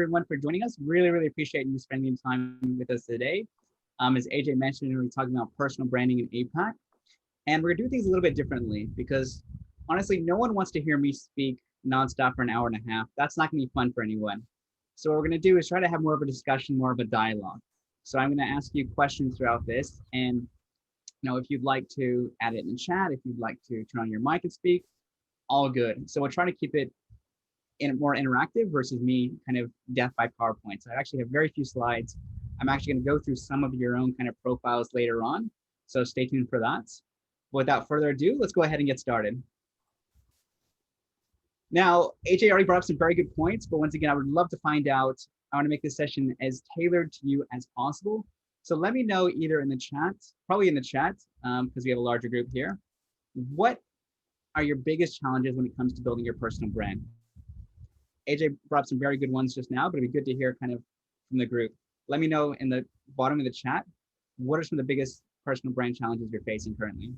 everyone for joining us. Really appreciate you spending time with us today. As AJ mentioned, we're talking about personal branding in APAC. And we're gonna do things a little bit differently because honestly, no one wants to hear me speak nonstop for an hour and a half. That's not gonna be fun for anyone. So what we're gonna do is try to have more of a discussion, more of a dialogue. So I'm gonna ask you questions throughout this. And if you'd like to add it in the chat, if you'd like to turn on your mic and speak, all good. So we'll try to keep it more interactive versus me kind of death by PowerPoint. So I actually have very few slides. I'm actually going to go through some of your own kind of profiles later on. So stay tuned for that. Without further ado, let's go ahead and get started. Now, AJ already brought up some very good points, but once again, I would love to find out, I want to make this session as tailored to you as possible. So let me know either in the chat, probably in the chat, because we have a larger group here. What are your biggest challenges when it comes to building your personal brand? AJ brought up some very good ones just now, but it'd be good to hear kind of from the group. Let me know in the bottom of the chat, what are some of the biggest personal brand challenges you're facing currently?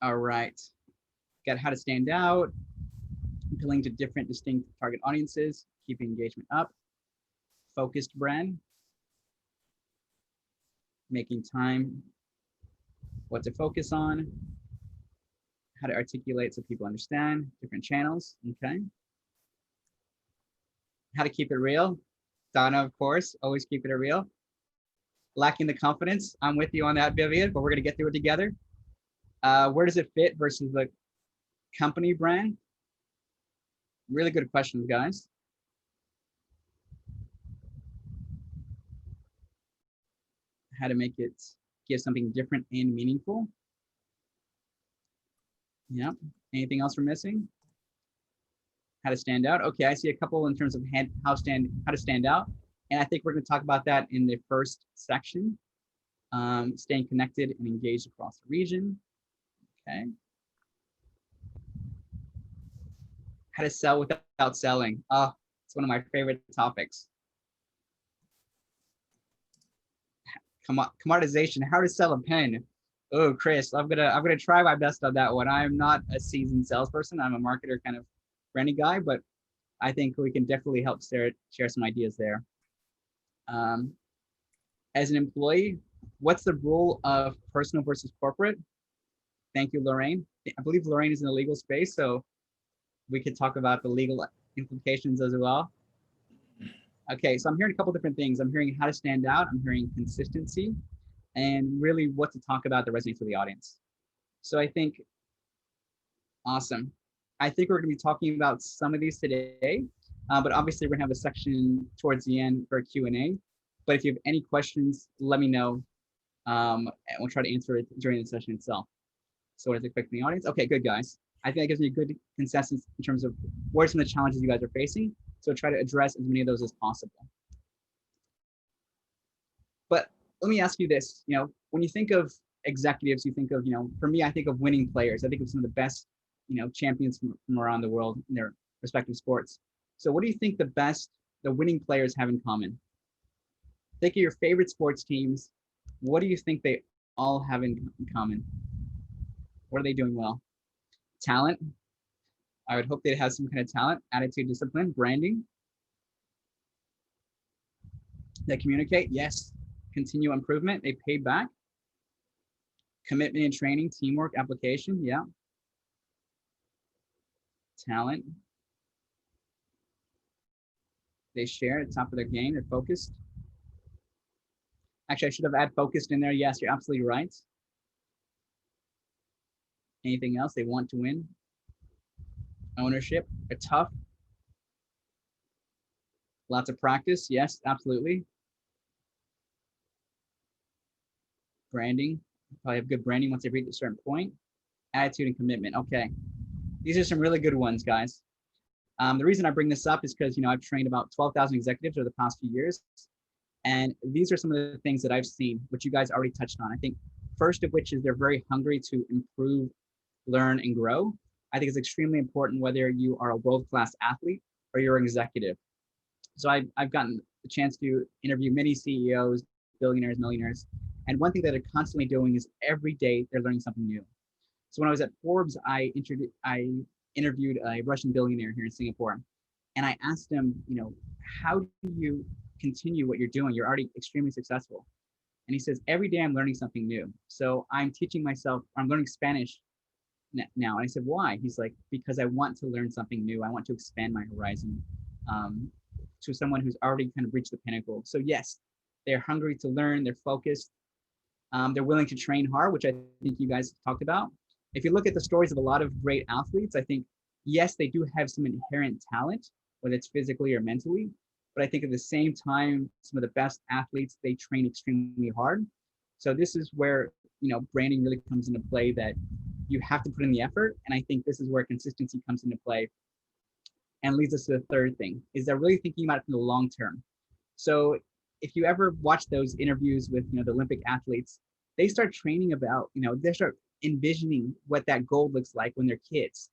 All right, got how to stand out, appealing to different distinct target audiences, keeping engagement up, focused brand, making time, what to focus on, how to articulate so people understand, different channels, okay. How to keep it real. Donna, of course, always keep it real. Lacking the confidence, I'm with you on that, Vivian, but we're gonna get through it together. Where does it fit versus the company brand? Really good questions, guys. How to make it give something different and meaningful. Yeah. Anything else we're missing? How to stand out. Okay, I see a couple in terms of how to stand out, and I think we're going to talk about that in the first section. Staying connected and engaged across the region. Okay. How to sell without selling. Oh, it's one of my favorite topics. Commoditization, how to sell a pen. Oh, Chris, I'm gonna try my best on that one. I'm not a seasoned salesperson. I'm a marketer kind of branding guy, but I think we can definitely help share some ideas there. As an employee, what's the role of personal versus corporate? Thank you, Lorraine. I believe Lorraine is in the legal space, so we could talk about the legal implications as well. Okay, so I'm hearing a couple different things. I'm hearing how to stand out. I'm hearing consistency, and really what to talk about that resonates with the audience. So I think, awesome. I think we're going to be talking about some of these today, but obviously we're going to have a section towards the end for a Q&A. But if you have any questions, let me know, and we'll try to answer it during the session itself. So what is expecting the audience? Okay, good, guys. I think that gives me a good consensus in terms of what are some of the challenges you guys are facing. So try to address as many of those as possible. But let me ask you this, when you think of executives, you think of, for me, I think of winning players. I think of some of the best, champions from around the world in their respective sports. So what do you think the winning players have in common? Think of your favorite sports teams. What do you think they all have in common? What are they doing well? Talent. I would hope they'd have some kind of talent, attitude, discipline, branding. They communicate, yes. Continue improvement, they pay back. Commitment and training, teamwork, application, yeah. Talent. They share at the top of their game, they're focused. Actually, I should have added focused in there. Yes, you're absolutely right. Anything else? They want to win. Ownership, they're tough. Lots of practice, yes, absolutely. Branding, probably have good branding once they reach a certain point. Attitude and commitment, okay. These are some really good ones, guys. The reason I bring this up is because, I've trained about 12,000 executives over the past few years. And these are some of the things that I've seen, which you guys already touched on. I think first of which is they're very hungry to improve, learn, and grow. I think it's extremely important whether you are a world-class athlete or you're an executive. So I've gotten the chance to interview many CEOs, billionaires, millionaires, And one thing that they're constantly doing is every day they're learning something new. So when I was at Forbes, I interviewed a Russian billionaire here in Singapore, and I asked him, how do you continue what you're doing? You're already extremely successful. And he says, every day I'm learning something new. So I'm teaching myself, I'm learning Spanish now. And I said, why? He's like, because I want to learn something new. I want to expand my horizon to someone who's already kind of reached the pinnacle. So yes, they're hungry to learn, they're focused, they're willing to train hard, which I think you guys talked about. If you look at the stories of a lot of great athletes, I think, yes, they do have some inherent talent, whether it's physically or mentally. But I think at the same time, some of the best athletes, they train extremely hard. So this is where, branding really comes into play, that you have to put in the effort. And I think this is where consistency comes into play, and leads us to the third thing, is they're really thinking about it in the long term. So if you ever watch those interviews with, the Olympic athletes, they start training about, they start envisioning what that goal looks like when they're kids.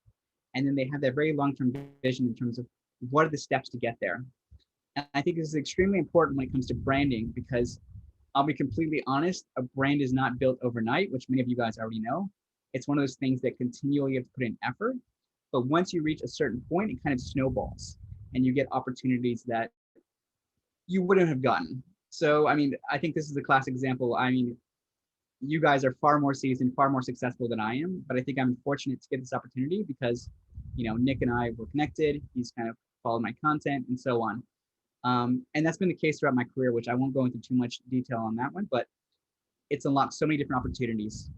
And then they have that very long-term vision in terms of what are the steps to get there. And I think this is extremely important when it comes to branding, because I'll be completely honest, a brand is not built overnight, which many of you guys already know. It's one of those things that continually you have to put in effort. But once you reach a certain point, it kind of snowballs and you get opportunities that you wouldn't have gotten. So, I think this is a classic example. You guys are far more seasoned, far more successful than I am, but I think I'm fortunate to get this opportunity because, Nick and I were connected. He's kind of followed my content and so on. And that's been the case throughout my career, which I won't go into too much detail on that one, but it's unlocked so many different opportunities.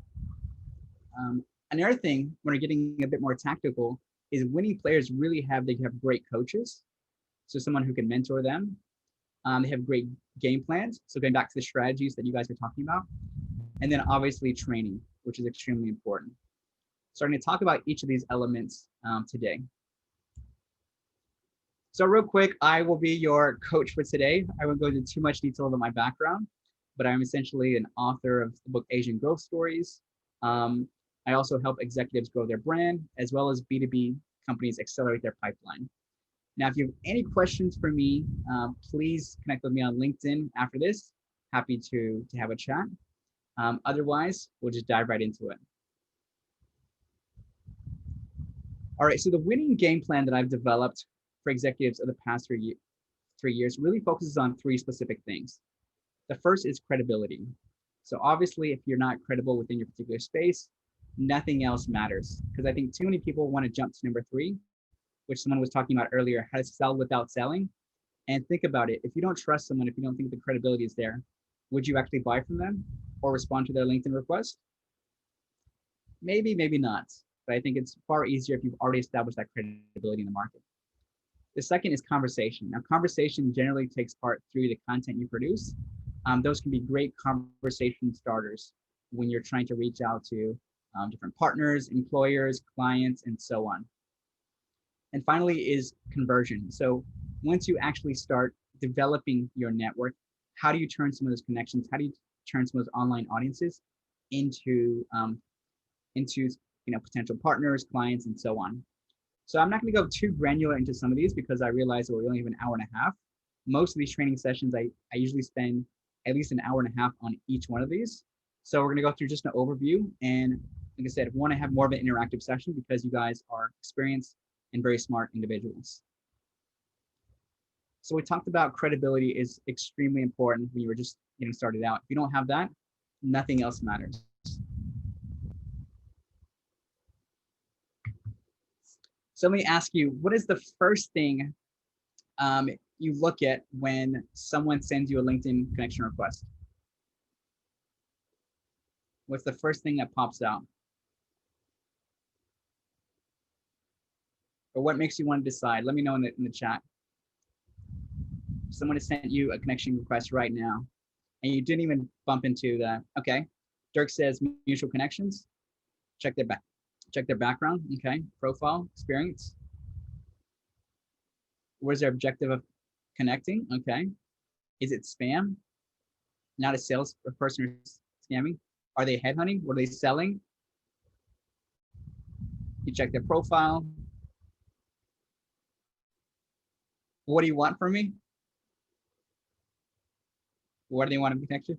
Another thing, when we're getting a bit more tactical, is winning players really have great coaches. So someone who can mentor them. They have great game plans. So going back to the strategies that you guys are talking about. And then obviously training, which is extremely important. So I'm going to talk about each of these elements today. So real quick, I will be your coach for today. I won't go into too much detail about my background, but I'm essentially an author of the book Asian Growth Stories. I also help executives grow their brand, as well as B2B companies accelerate their pipeline. Now, if you have any questions for me, please connect with me on LinkedIn after this. Happy to have a chat. Otherwise, we'll just dive right into it. All right, so the winning game plan that I've developed for executives of the past 3 years really focuses on 3 specific things. The first is credibility. So obviously, if you're not credible within your particular space, nothing else matters. Because I think too many people want to jump to number 3, which someone was talking about earlier, how to sell without selling. And think about it. If you don't trust someone, if you don't think the credibility is there, would you actually buy from them or respond to their LinkedIn request? Maybe, maybe not. But I think it's far easier if you've already established that credibility in the market. The second is conversation. Now, conversation generally takes part through the content you produce. Those can be great conversation starters when you're trying to reach out to different partners, employers, clients, and so on. And finally is conversion. So once you actually start developing your network, how do you turn some of those connections? How do you turn some of those online audiences into potential partners, clients, and so on? So I'm not going to go too granular into some of these because I realize that we only have an hour and a half. Most of these training sessions, I usually spend at least an hour and a half on each one of these. So we're going to go through just an overview. And like I said, we want to have more of an interactive session because you guys are experienced and very smart individuals. So we talked about credibility is extremely important when you were just getting started out. If you don't have that, nothing else matters. So let me ask you, what is the first thing you look at when someone sends you a LinkedIn connection request? What's the first thing that pops out? Or what makes you want to decide? Let me know in the chat. Someone has sent you a connection request right now, and you didn't even bump into the, okay. Dirk says mutual connections. Check their background, okay. Profile, experience. Where's their objective of connecting? Okay. Is it spam? Not a sales person who's scamming? Are they headhunting? What are they selling? You check their profile. What do you want from me? What do they want to connect to?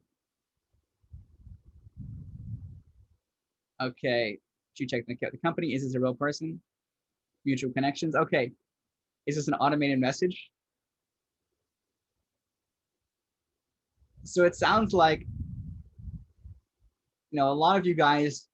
Okay. Should you check the company? Is this a real person? Mutual connections. Okay. Is this an automated message? So it sounds like, a lot of you guys,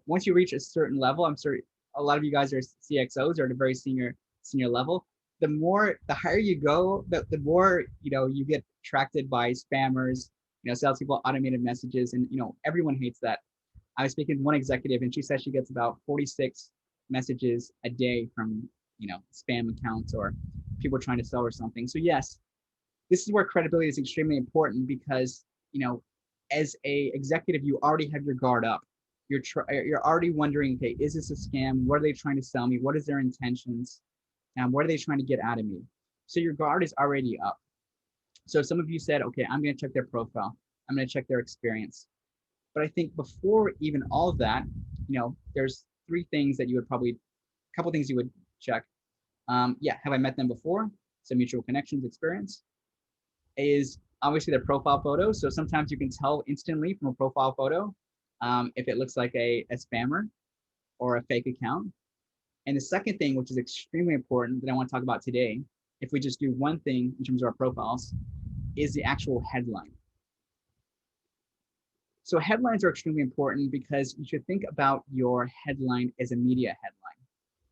once you reach a certain level, I'm sure a lot of you guys are CXOs or at a very senior level. The higher you go, the more, you get attracted by spammers, salespeople, automated messages, and, everyone hates that. I was speaking to one executive and she said she gets about 46 messages a day from, spam accounts or people trying to sell her something. So yes, this is where credibility is extremely important because, as a executive, you already have your guard up. You're already wondering, okay, is this a scam? What are they trying to sell me? What is their intentions? And what are they trying to get out of me? So your guard is already up. So some of you said, okay, I'm going to check their profile. I'm going to check their experience. But I think before even all of that, there's three things that you would probably, a couple things you would check. Yeah, have I met them before? So mutual connections, experience. Is obviously their profile photo. So sometimes you can tell instantly from a profile photo if it looks like a spammer or a fake account. And the second thing, which is extremely important that I want to talk about today, if we just do one thing in terms of our profiles, is the actual headline. So headlines are extremely important because you should think about your headline as a media headline.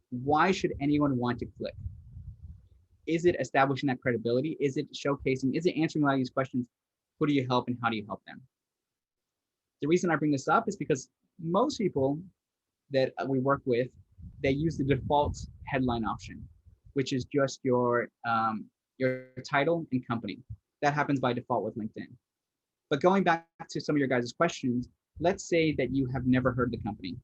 Why should anyone want to click? Is it establishing that credibility? Is it showcasing? Is it answering a lot of these questions? Who do you help and how do you help them? The reason I bring this up is because most people that we work with, they use the default headline option, which is just your title and company. That happens by default with LinkedIn. But going back to some of your guys' questions, let's say that you have never heard of the company.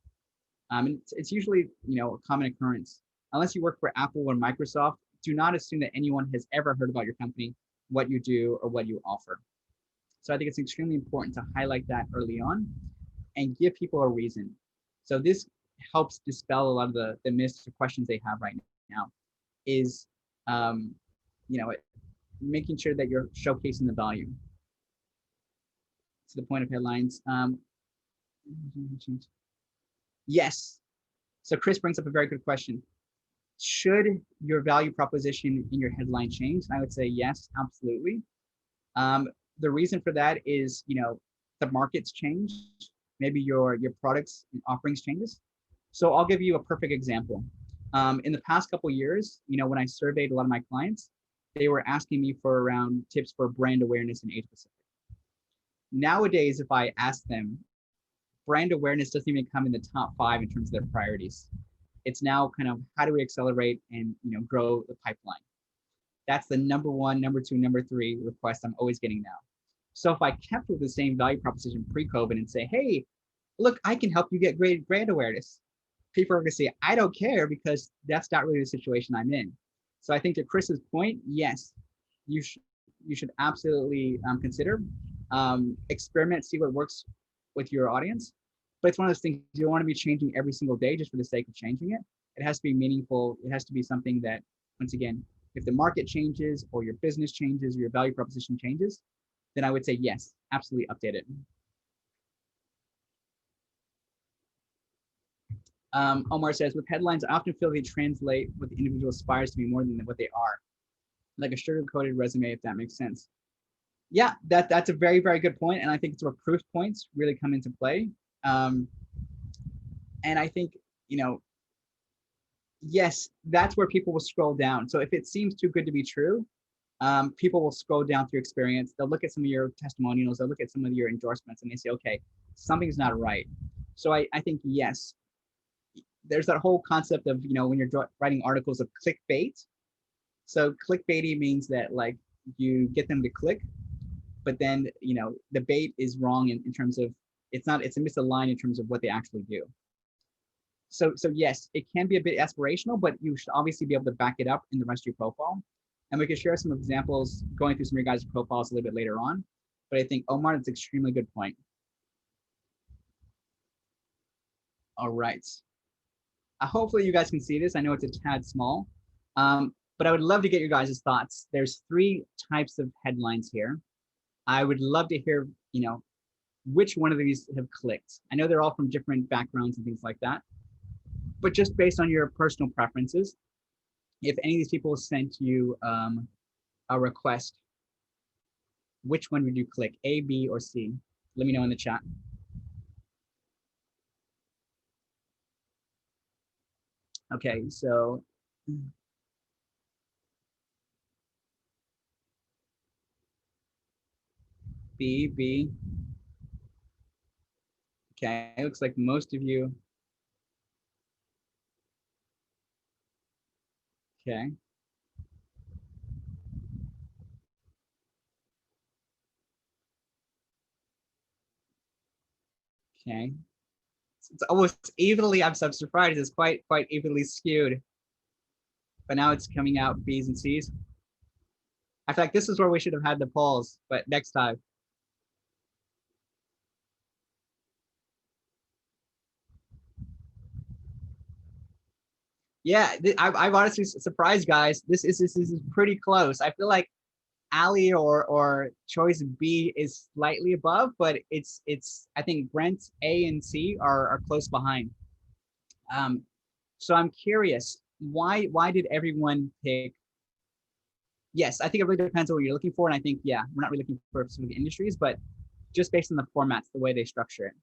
And it's usually, a common occurrence. Unless you work for Apple or Microsoft, do not assume that anyone has ever heard about your company, what you do, or what you offer. So I think it's extremely important to highlight that early on and give people a reason. So this helps dispel a lot of the myths or questions they have right now is, making sure that you're showcasing the value. To the point of headlines. Yes. So Chris brings up a very good question. Should your value proposition in your headline change? I would say yes, absolutely. The reason for that is, the market's changed. Maybe your products and offerings changes. So I'll give you a perfect example. In the past couple of years, when I surveyed a lot of my clients, they were asking me for around tips for brand awareness in Asia Pacific. Nowadays, if I ask them, brand awareness doesn't even come in the top 5 in terms of their priorities. It's now kind of how do we accelerate and grow the pipeline. That's the number 1, number 2, number 3 request I'm always getting now. So if I kept with the same value proposition pre-COVID and say, hey, look, I can help you get great brand awareness, people are going to say, I don't care because that's not really the situation I'm in. So I think to Chris's point, yes, you should absolutely consider, experiment, see what works with your audience. But it's one of those things you don't want to be changing every single day just for the sake of changing it. It has to be meaningful. It has to be something that, once again, if the market changes or your business changes or your value proposition changes, then I would say yes, absolutely update it. Omar says, with headlines, I often feel they translate what the individual aspires to be more than what they are, like a sugar-coated resume, if that makes sense. Yeah, that's a very, very good point, and I think it's where proof points really come into play. And I think, yes, that's where people will scroll down. So if it seems too good to be true, people will scroll down through experience. They'll look at some of your testimonials, they'll look at some of your endorsements, and they say, okay, something's not right. So I think, yes, there's that whole concept of, when you're writing articles of clickbait. So clickbaity means that like you get them to click, but then, the bait is wrong in terms of, it's a misaligned in terms of what they actually do. So yes, it can be a bit aspirational, but you should obviously be able to back it up in the rest of your profile. And we can share some examples going through some of your guys' profiles a little bit later on. But I think, Omar, that's an extremely good point. All right. Hopefully you guys can see this. I know it's a tad small, but I would love to get your guys' thoughts. There's 3 types of headlines here. I would love to hear, which one of these have clicked. I know they're all from different backgrounds and things like that, but just based on your personal preferences, if any of these people sent you a request, which one would you click, A, B, or C? Let me know in the chat. Okay, so B, B. Okay, it looks like most of you. Okay. Okay. It's almost evenly, I'm surprised, it's quite evenly skewed. But now it's coming out B's and C's. I feel like this is where we should have had the polls, but next time. Yeah, I'm honestly surprised, guys. This is pretty close. I feel like Ali or choice B is slightly above, but it's I think Brent A and C are close behind. So I'm curious, why did everyone pick? Yes, I think it really depends on what you're looking for, and I think we're not really looking for specific industries, but just based on the formats, the way they structure it.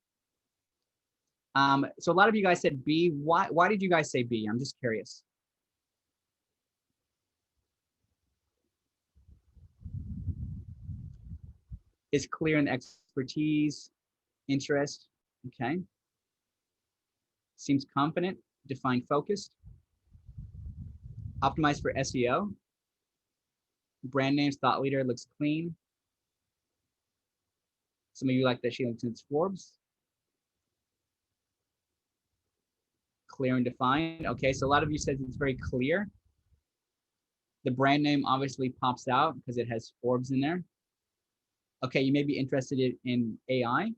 So a lot of you guys said B. Why did you guys say B? I'm just curious. Is clear in expertise, interest, okay. Seems confident, defined, focused. Optimized for SEO. Brand names, thought leader, looks clean. Some of you like that she looks in Forbes. Clear and defined. Okay, so a lot of you said it's very clear. The brand name obviously pops out because it has Forbes in there. Okay, you may be interested in AI.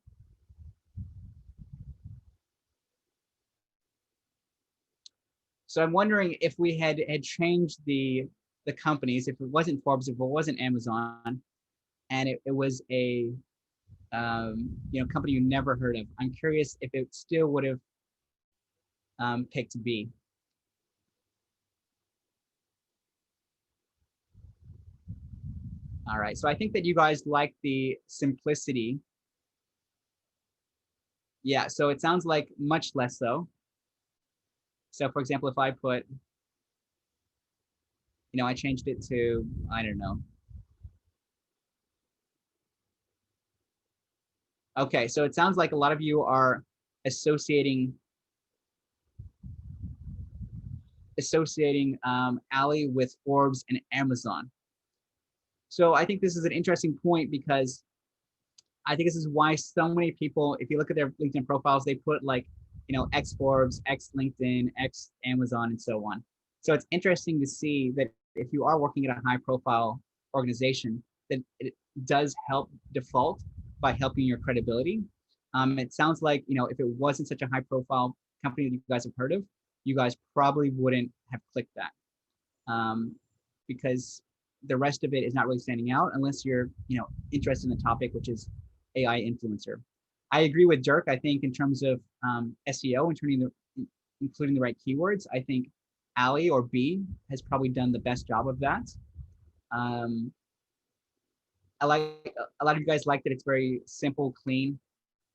So I'm wondering if we had changed the companies, if it wasn't Forbes, if it wasn't Amazon, and it was a company you never heard of. I'm curious if it still would have picked B. All right, so I think that you guys like the simplicity. Yeah, so it sounds like much less so. So for example, if I put, I changed it to, I don't know. Okay, so it sounds like a lot of you are associating Ali with Forbes and Amazon. So I think this is an interesting point because I think this is why so many people, if you look at their LinkedIn profiles, they put like, X Forbes, X LinkedIn, X Amazon, and so on. So it's interesting to see that if you are working at a high profile organization, that it does help default by helping your credibility. It sounds like, if it wasn't such a high profile company that you guys have heard of, you guys probably wouldn't have clicked that because the rest of it is not really standing out unless you're, interested in the topic, which is AI influencer. I agree with Dirk. I think in terms of SEO and including the right keywords, I think Ali or B has probably done the best job of that. I like a lot of you guys like that it's very simple, clean,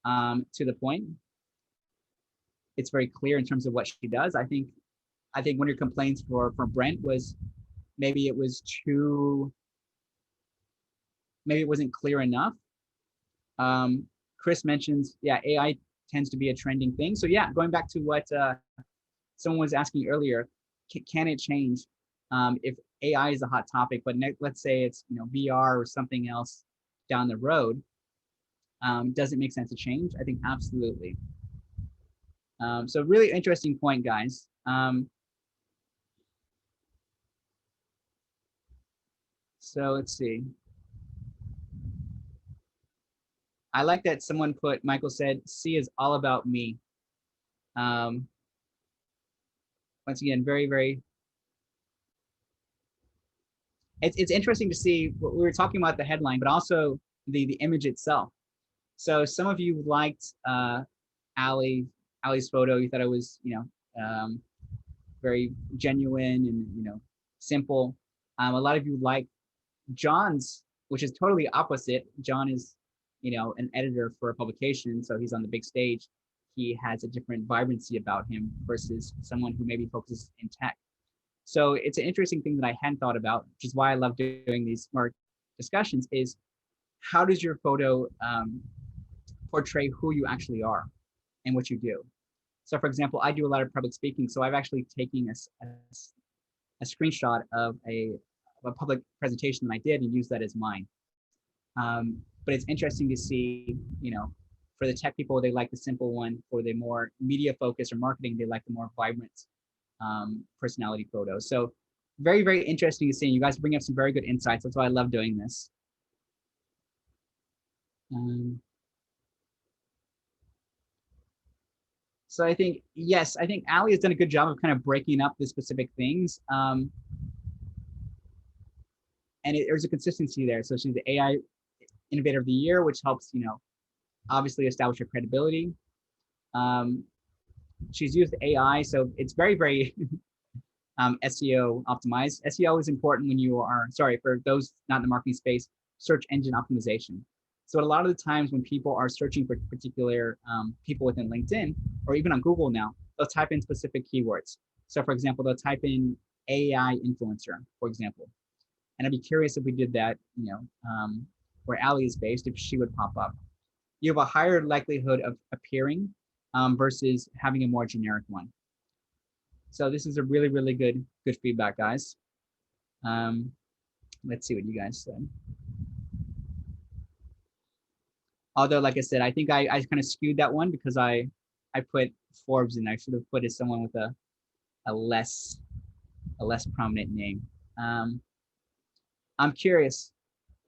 to the point. It's very clear in terms of what she does. I think one of your complaints for Brent was maybe it was maybe it wasn't clear enough. Chris mentions, AI tends to be a trending thing. So going back to what someone was asking earlier, can it change if AI is a hot topic, but let's say it's VR or something else down the road? Does it make sense to change? I think absolutely. So really interesting point, guys. So let's see. I like that someone Michael said, C is all about me. Once again, very, very, it's interesting to see what we were talking about the headline, but also the image itself. So some of you liked Ali's photo. You thought it was, very genuine and, simple. A lot of you like John's, which is totally opposite. John is, an editor for a publication, so he's on the big stage. He has a different vibrancy about him versus someone who maybe focuses in tech. So it's an interesting thing that I hadn't thought about, which is why I love doing these smart discussions, is how does your photo portray who you actually are and what you do? So for example, I do a lot of public speaking, so I've actually taken a screenshot of a public presentation that I did and used that as mine. But it's interesting to see, for the tech people, they like the simple one. For the more media focused or marketing, they like the more vibrant personality photos. So very, very interesting to see. You guys bring up some very good insights. That's why I love doing this. So I think, yes, I think Ali has done a good job of kind of breaking up the specific things. And there's a consistency there. So she's the AI Innovator of the Year, which helps, obviously establish her credibility. She's used AI, so it's very, very SEO optimized. SEO is important when you are, sorry, for those not in the marketing space, search engine optimization. So a lot of the times when people are searching for particular people within LinkedIn or even on Google now, they'll type in specific keywords. So for example, they'll type in AI influencer, for example. And I'd be curious if we did that, where Ali is based, if she would pop up. You have a higher likelihood of appearing versus having a more generic one. So this is a really, really good feedback, guys. Let's see what you guys said. Although, like I said, I think I kind of skewed that one because I put Forbes in. I should have put it someone with a less prominent name. I'm curious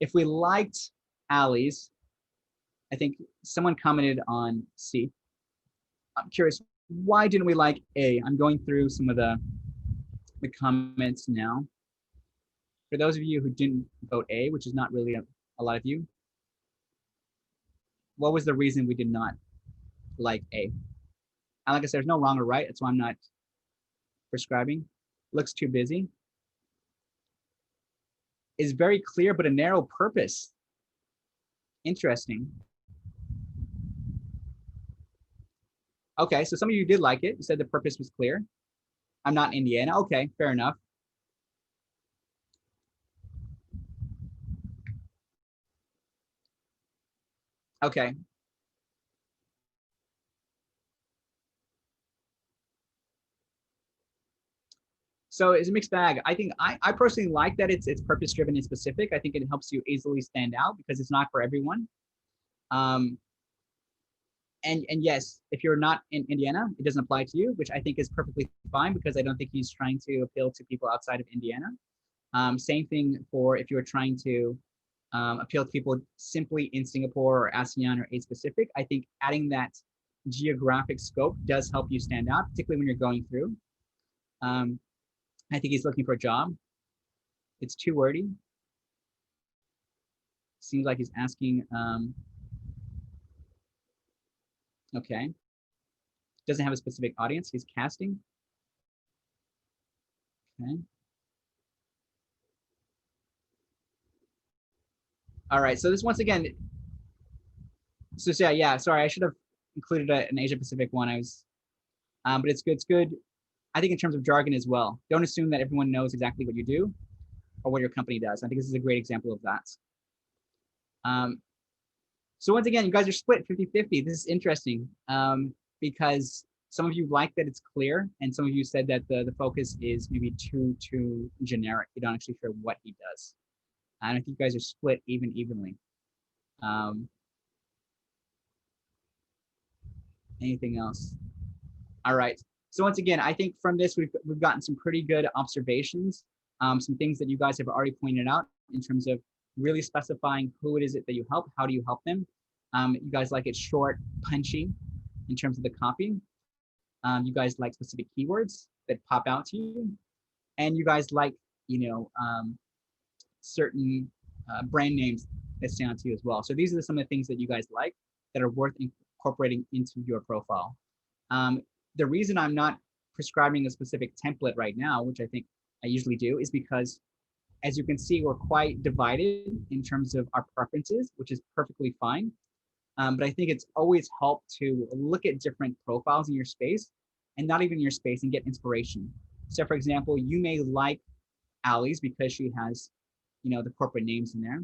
if we liked Ali's. I think someone commented on C. I'm curious, why didn't we like A? I'm going through some of the comments now. For those of you who didn't vote A, which is not really a lot of you, what was the reason we did not like A? And like I said, there's no wrong or right. That's why I'm not prescribing. Looks too busy. Is very clear, but a narrow purpose. Interesting. Okay, so some of you did like it. You said the purpose was clear. I'm not in Indiana. Okay, fair enough. Okay. So it's a mixed bag. I think I personally like that it's purpose driven and specific. I think it helps you easily stand out because it's not for everyone. And yes, if you're not in Indiana, it doesn't apply to you, which I think is perfectly fine because I don't think he's trying to appeal to people outside of Indiana. Same thing for if you're trying to appeal to people simply in Singapore or ASEAN or Asia Pacific. I think adding that geographic scope does help you stand out, particularly when you're going through. I think he's looking for a job. It's too wordy. Seems like he's asking, okay. Doesn't have a specific audience, he's casting. Okay. All right, so this once again, so yeah, sorry, I should have included an Asia Pacific one. But it's good. It's good. I think in terms of jargon as well. Don't assume that everyone knows exactly what you do or what your company does. I think this is a great example of that. So once again, you guys are split 50-50. This is interesting because some of you like that it's clear, and some of you said that the focus is maybe too generic. You're not actually sure what he does. And I think you guys are split evenly. Anything else? All right. So once again, I think from this, we've gotten some pretty good observations, some things that you guys have already pointed out in terms of really specifying who it is that you help, how do you help them. You guys like it short, punchy in terms of the copy. You guys like specific keywords that pop out to you. And you guys like, certain brand names that stand out to you as well. So these are some of the things that you guys like. that are worth incorporating into your profile. The reason I'm not prescribing a specific template right now, which I think I usually do, is because as you can see, we're quite divided in terms of our preferences, which is perfectly fine. But I think it's always helped to look at different profiles in your space, and not even your space, and get inspiration. So for example, you may like Ali's because she has, the corporate names in there.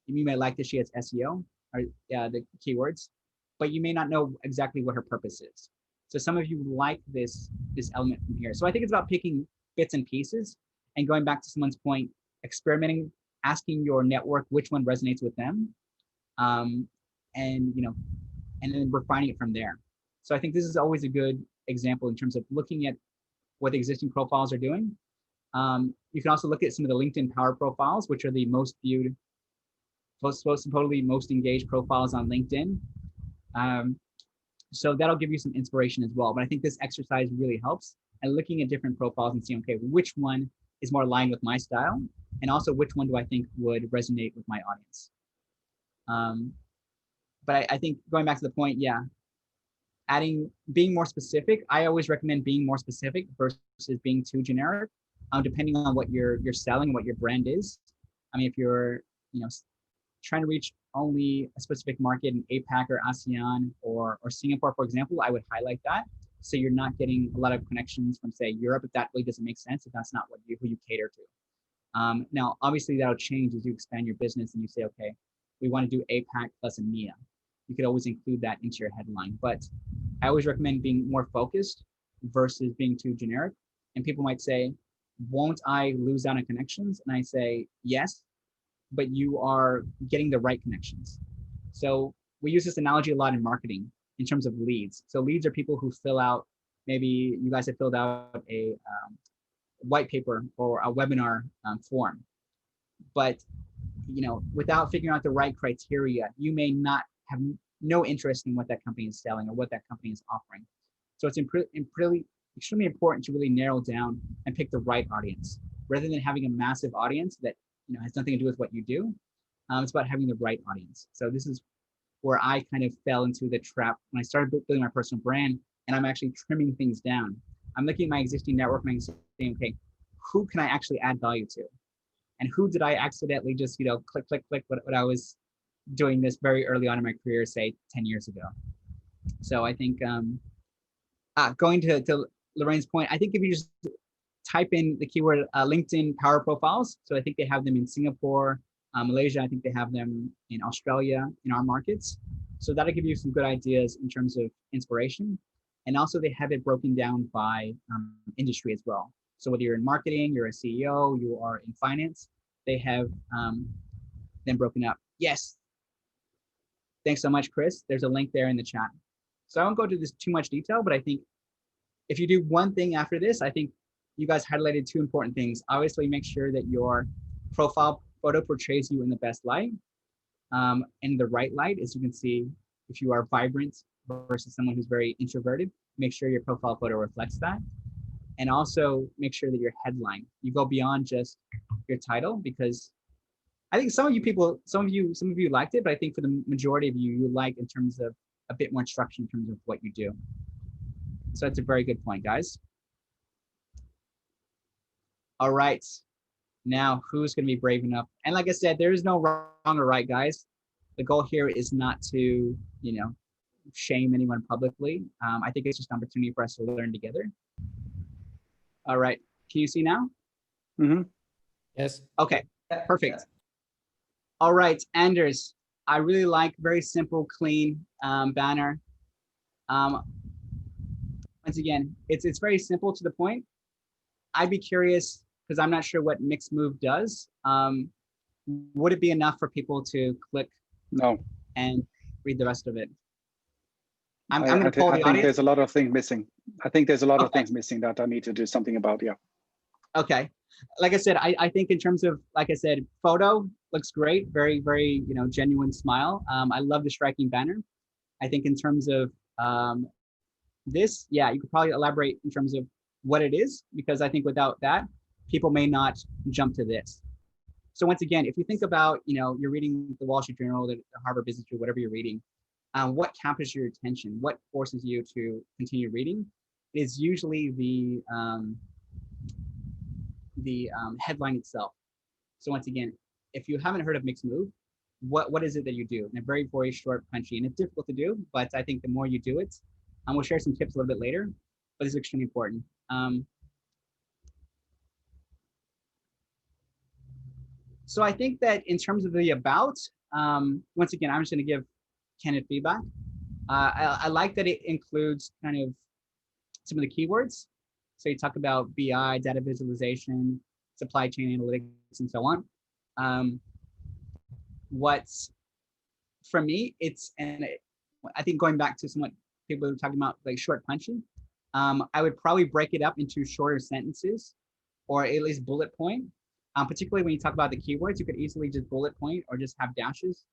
You may like that she has SEO or the keywords, but you may not know exactly what her purpose is. So some of you like this element from here. So I think it's about picking bits and pieces and going back to someone's point, experimenting, asking your network which one resonates with them, and then refining it from there. So I think this is always a good example in terms of looking at what the existing profiles are doing. You can also look at some of the LinkedIn Power profiles, which are the most viewed, supposedly most engaged profiles on LinkedIn. So that'll give you some inspiration as well. But I think this exercise really helps, and looking at different profiles and seeing, okay, which one is more aligned with my style, and also which one do I think would resonate with my audience. But I think going back to the point, yeah, being more specific. I always recommend being more specific versus being too generic, depending on what you're selling and what your brand is. I mean, if you're trying to reach only a specific market in APAC or ASEAN or Singapore, for example, I would highlight that. So you're not getting a lot of connections from, say, Europe, if that really doesn't make sense, if that's not who you cater to. Now, obviously, that'll change as you expand your business and you say, okay, we want to do APAC plus EMEA. You could always include that into your headline. But I always recommend being more focused versus being too generic. And people might say, won't I lose out on connections? And I say, yes, but you are getting the right connections. So we use this analogy a lot in marketing in terms of leads. So leads are people who fill out, maybe you guys have filled out a white paper or a webinar form. But without figuring out the right criteria, you may not have no interest in what that company is selling or what that company is offering. So it's extremely important to really narrow down and pick the right audience, rather than having a massive audience that has nothing to do with what you do. It's about having the right audience. So this is where I kind of fell into the trap when I started building my personal brand, and I'm actually trimming things down. I'm looking at my existing network and I'm saying, okay, who can I actually add value to? And who did I accidentally just, click, what I was doing this very early on in my career, say 10 years ago. So I think going to Lorraine's point, I think if you just type in the keyword LinkedIn Power Profiles, so I think they have them in Singapore, Malaysia, I think they have them in Australia, in our markets. So that'll give you some good ideas in terms of inspiration. And also they have it broken down by industry as well. So whether you're in marketing, you're a CEO, you are in finance, they have them broken up. Yes. Thanks so much, Chris. There's a link there in the chat. So I won't go into this too much detail, but I think if you do one thing after this, I think you guys highlighted two important things. Obviously, make sure that your profile photo portrays you in the best light, in the right light. As you can see, if you are vibrant versus someone who's very introverted, make sure your profile photo reflects that. And also make sure that your headline, you go beyond just your title, because I think some of you liked it, but I think for the majority of you like in terms of a bit more structure in terms of what you do. So that's a very good point, guys. All right, now who's going to be brave enough? And like I said, there is no wrong or right, guys. The goal here is not to, shame anyone publicly. I think it's just an opportunity for us to learn together. All right, can you see now? Mm-hmm. Yes. Okay, perfect. All right, Anders, I really like very simple, clean banner. Once again, it's very simple to the point. I'd be curious, because I'm not sure what Mixed Move does. Would it be enough for people to click No and read the rest of it? I'm I going to poll the think audience. there's a lot of things missing. I think there's a lot of things missing that I need to do something about. Yeah. Okay. Like I said, I think in terms of, like I said, photo looks great. Very, very, genuine smile. I love the striking banner. I think in terms of this, yeah, you could probably elaborate in terms of what it is, because I think without that, people may not jump to this. So once again, if you think about, you're reading the Wall Street Journal, the Harvard Business Review, whatever you're reading, what captures your attention, what forces you to continue reading, is usually the headline itself. So once again, if you haven't heard of mixed move, what is it that you do? And a very, very short, punchy, and it's difficult to do, but I think the more you do it, and we'll share some tips a little bit later, but it's extremely important. So I think that in terms of the about, once again, I'm just going to give candid feedback. I like that it includes kind of some of the keywords. So you talk about BI, data visualization, supply chain analytics, and so on. What's for me, and I think going back to somewhat people were talking about like short punchy, I would probably break it up into shorter sentences or at least bullet point. Particularly when you talk about the keywords, you could easily just bullet point or just have dashes,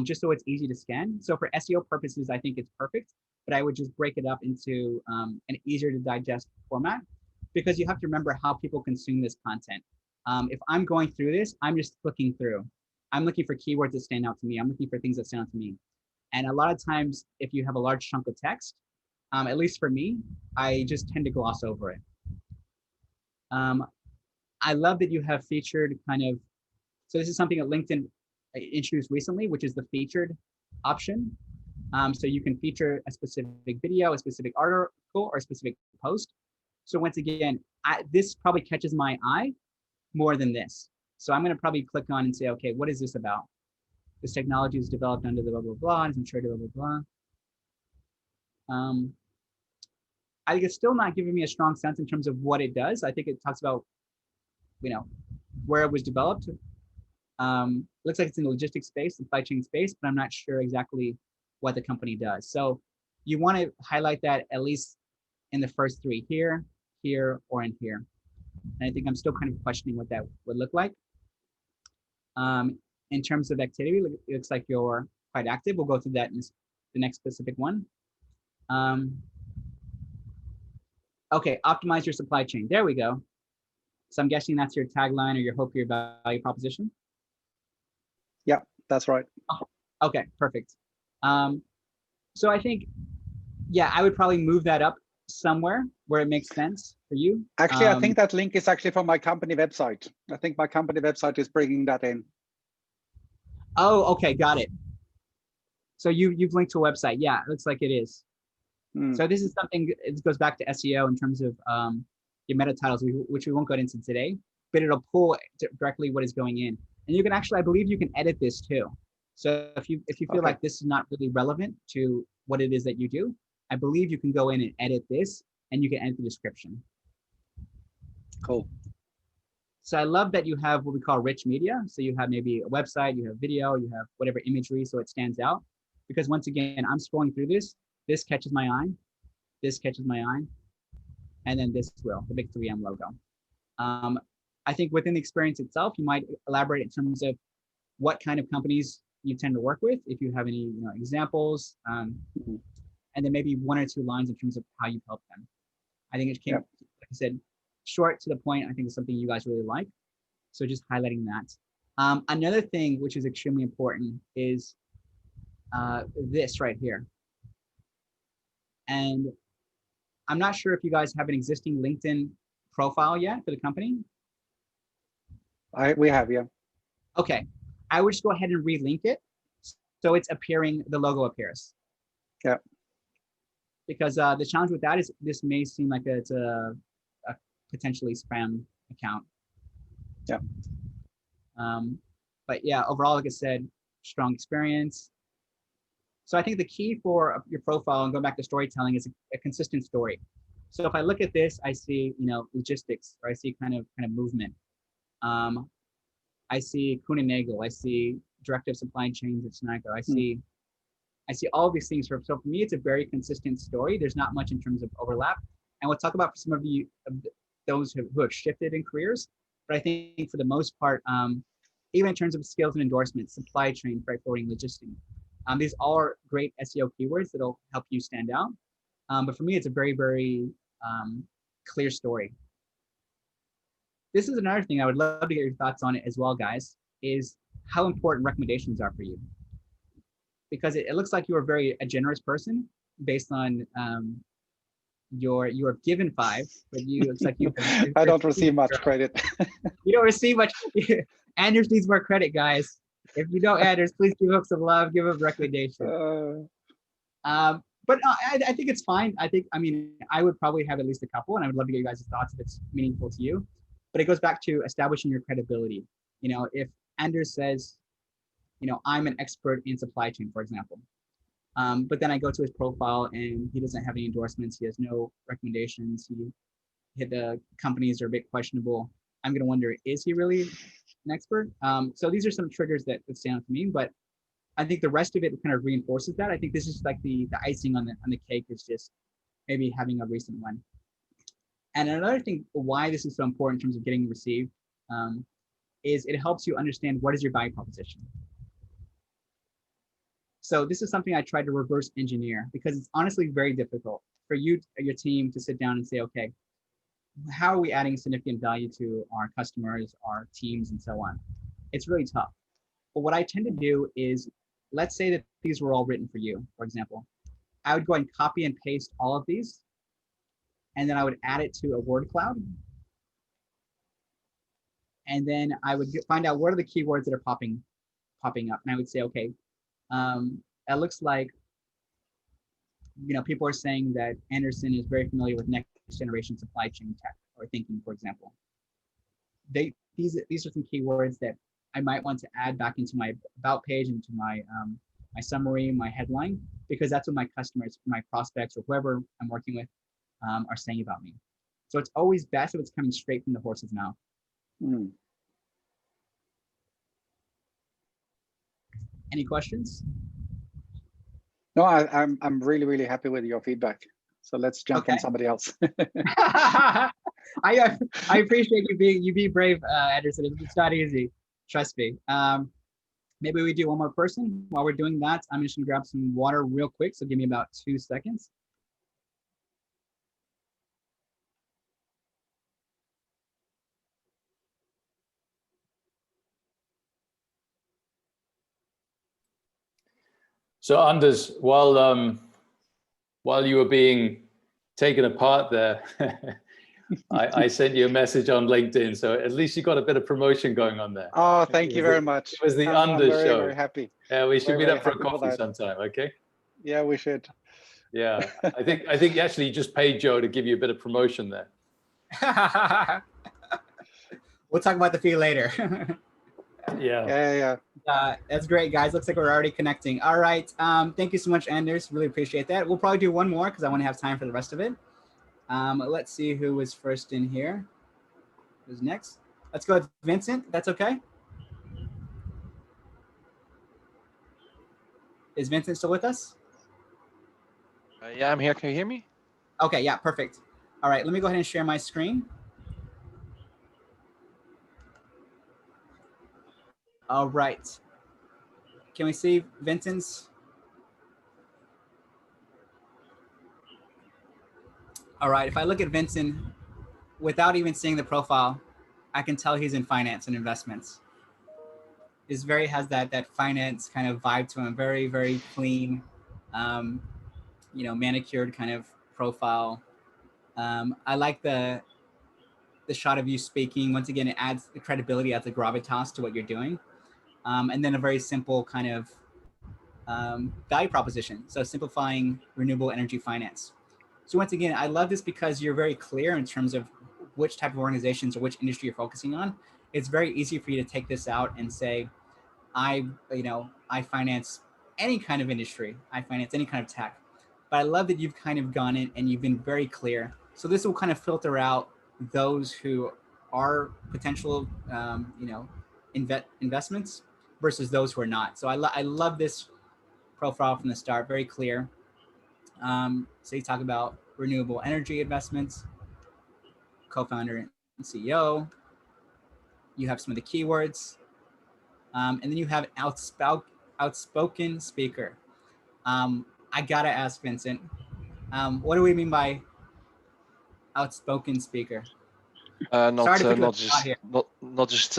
just so it's easy to scan. So for SEO purposes, I think it's perfect, but I would just break it up into an easier to digest format, because you have to remember how people consume this content. If I'm going through this, I'm just clicking through. I'm looking for keywords that stand out to me. I'm looking for things that stand out to me. And a lot of times, if you have a large chunk of text, at least for me, I just tend to gloss over it. I love that you have featured kind of, so this is something that LinkedIn introduced recently, which is the featured option. So you can feature a specific video, a specific article, or a specific post. So once again, this probably catches my eye more than this. So I'm going to probably click on and say, okay, what is this about? This technology is developed under the blah, blah, blah, and it's blah, blah, blah. I think it's still not giving me a strong sense in terms of what it does. I think it talks about, where it was developed. Looks like it's in the logistics space, supply chain space, but I'm not sure exactly what the company does. So you want to highlight that at least in the first three, here, here, or in here. And I think I'm still kind of questioning what that would look like. In terms of activity, it looks like you're quite active. We'll go through that in the next specific one. Okay, optimize your supply chain. There we go. So I'm guessing that's your tagline or your hope, your value proposition. Yeah, that's right. Oh, okay, perfect. So I think, yeah, I would probably move that up somewhere where it makes sense for you. Actually, I think that link is actually from my company website. I think my company website is bringing that in. Oh, okay, got it. So you've linked to a website. Yeah, it looks like it is. So this is something, it goes back to SEO in terms of your meta titles, which we won't go into today, but it'll pull directly what is going in. And you can actually, I believe you can edit this too. So if you feel like this is not really relevant to what it is that you do, I believe you can go in and edit this, and you can edit the description. Cool. So I love that you have what we call rich media. So you have maybe a website, you have video, you have whatever imagery, so it stands out. Because once again, I'm scrolling through this catches my eye, this catches my eye, and then this will, the big 3M logo. I think within the experience itself, you might elaborate in terms of what kind of companies you tend to work with, if you have any examples, and then maybe 1 or 2 lines in terms of how you help them. I think it came, like I said, short to the point. I think is something you guys really like. So just highlighting that. Another thing which is extremely important is this right here. And I'm not sure if you guys have an existing LinkedIn profile yet for the company. We have, yeah. Okay, I would just go ahead and relink it, so it's appearing, the logo appears. Yeah. Because the challenge with that is this may seem like it's a potentially spam account. Yeah. But yeah, overall, like I said, strong experience. So I think the key for your profile, and going back to storytelling, is a consistent story. So if I look at this, I see logistics, or I see kind of movement. I see Kuhn and Nagel. I see directive supply chains at Sniker. I see all these things. So for me, it's a very consistent story. There's not much in terms of overlap. And we'll talk about for some of you, those who have shifted in careers. But I think for the most part, even in terms of skills and endorsements, supply chain, freight forwarding, logistics, these are great SEO keywords that'll help you stand out. But for me, it's a very, very clear story. This is another thing I would love to get your thoughts on it as well, guys, is how important recommendations are for you. because it looks like you're a generous person based on you're given 5, but looks like you I don't receive much credit. You don't receive much. Anders needs more credit, guys. If you know Anders, please give him some love, give him a recommendation. But I think it's fine. I mean, I would probably have at least a couple, and I would love to get you guys' thoughts if it's meaningful to you. But it goes back to establishing your credibility. You know, if Anders says, you know, I'm an expert in supply chain, for example, but then I go to his profile and he doesn't have any endorsements. He has no recommendations. The companies are a bit questionable. I'm going to wonder, is he really an expert? So these are some triggers that stand out to me, but I think the rest of it kind of reinforces that. I think this is like the icing on the cake is just maybe having a recent one. And another thing why this is so important in terms of getting received is it helps you understand what is your value proposition. So this is something I tried to reverse engineer because it's honestly very difficult for you, your team, to sit down and say, okay, how are we adding significant value to our customers, our teams, and so on? It's really tough. But what I tend to do is, let's say that these were all written for you, for example. I would go and copy and paste all of these, and then I would add it to a word cloud. And then I would find out what are the keywords that are popping up. And I would say, okay, it looks like, you know, people are saying that Anderson is very familiar with next generation supply chain tech or thinking, for example. These are some keywords that I might want to add back into my about page, into my my summary, my headline, because that's what my customers, my prospects, or whoever I'm working with are saying about me. So it's always best if it's coming straight from the horse's mouth. Any questions? No, I'm really happy with your feedback. So let's jump on somebody else. I appreciate you being brave, Anderson. It's not easy. Trust me. Maybe we do one more person. While we're doing that, I'm just gonna grab some water real quick. So give me about 2 seconds. So Anders, while you were being taken apart there, I sent you a message on LinkedIn. So at least you got a bit of promotion going on there. Oh, thank you very much. It was the I'm Anders very, show. very happy. Yeah, we should meet up for a happy coffee sometime, okay? Yeah, we should. Yeah, I think you actually just paid Joe to give you a bit of promotion there. We'll talk about the fee later. Yeah. That's great, guys. Looks like we're already connecting. All right. Thank you so much, Anders. Really appreciate that. We'll probably do one more because I want to have time for the rest of it. Let's see who was first in here. Who's next? Let's go with Vincent. That's okay. Is Vincent still with us? Yeah, I'm here. Can you hear me? Okay, yeah, perfect. All right, let me go ahead and share my screen. All right. Can we see Vincent's? All right, if I look at Vincent, without even seeing the profile, I can tell he's in finance and investments. He's has that finance kind of vibe to him, very clean, you know, manicured kind of profile. I like the shot of you speaking. Once again, it adds the credibility, adds the gravitas to what you're doing. And then a very simple kind of value proposition. So simplifying renewable energy finance. So once again, I love this because you're very clear in terms of which type of organizations or which industry you're focusing on. It's very easy for you to take this out and say, I finance any kind of industry. I finance any kind of tech. But I love that you've kind of gone in and you've been very clear. So this will kind of filter out those who are potential, investments versus those who are not. So I love this profile from the start, very clear. So you talk about renewable energy investments, co-founder and CEO. You have some of the keywords. And then you have outspoken speaker. I gotta ask Vincent, what do we mean by outspoken speaker? Not just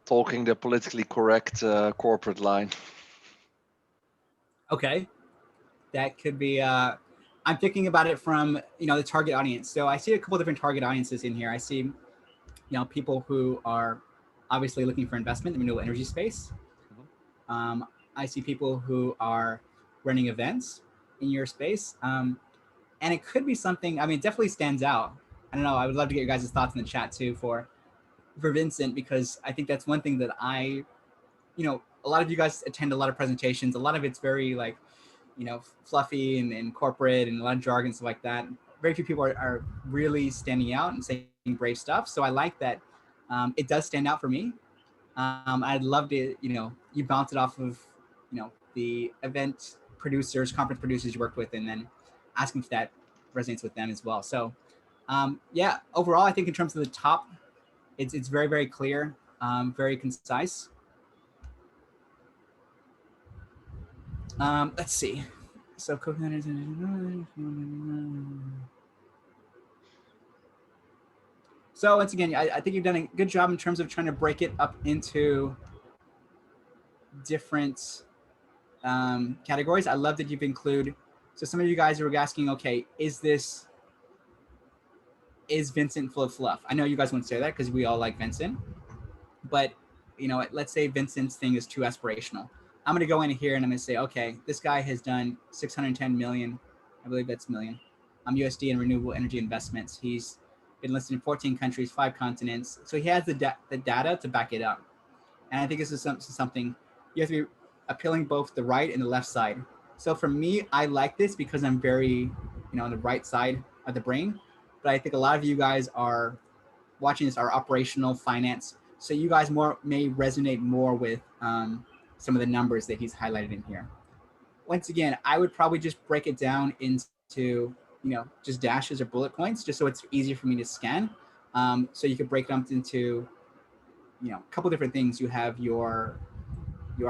talking the politically correct corporate line. Okay, that could be. I'm thinking about it from the target audience. So I see a couple different target audiences in here. I see people who are obviously looking for investment in the renewable energy space. Mhm. I see people who are running events in your space. And it could be something, I mean, it definitely stands out. I don't know. I would love to get your guys' thoughts in the chat too for Vincent, because I think that's one thing that a lot of you guys attend a lot of presentations. A lot of it's very like, fluffy and corporate and a lot of jargon and stuff like that. Very few people are really standing out and saying brave stuff. So I like that it does stand out for me. I'd love to, you bounce it off of, the event producers, conference producers you worked with, and then asking if that resonates with them as well. So yeah, overall, I think in terms of the top, it's very, very clear, very concise. Let's see. So co-founders. So once again, I think you've done a good job in terms of trying to break it up into different categories. I love that you've included. So some of you guys are asking, okay, is Vincent full of fluff? I know you guys wouldn't say that because we all like Vincent, but let's say Vincent's thing is too aspirational. I'm going to go in here and I'm going to say, okay, this guy has done 610 million, I believe that's million, USD in renewable energy investments. He's been listed in 14 countries, 5 continents. So he has the data to back it up. And I think this is something you have to be appealing both the right and the left side. So for me, I like this because I'm very, on the right side of the brain. But I think a lot of you guys are watching this are operational finance. So you guys may resonate more with some of the numbers that he's highlighted in here. Once again, I would probably just break it down into, just dashes or bullet points, just so it's easier for me to scan. So you could break it up into, a couple different things. You have your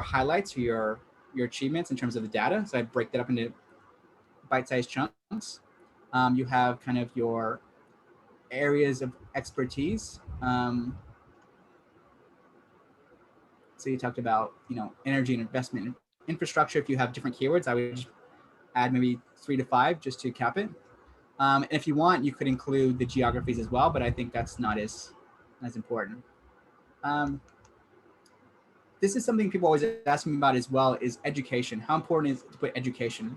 highlights, your achievements in terms of the data. So I break that up into bite-sized chunks. You have kind of your areas of expertise. So you talked about, energy and investment infrastructure. If you have different keywords, I would just add maybe 3 to 5 just to cap it. And if you want, you could include the geographies as well, but I think that's not as important. This is something people always ask me about as well, is education. How important is it to put education?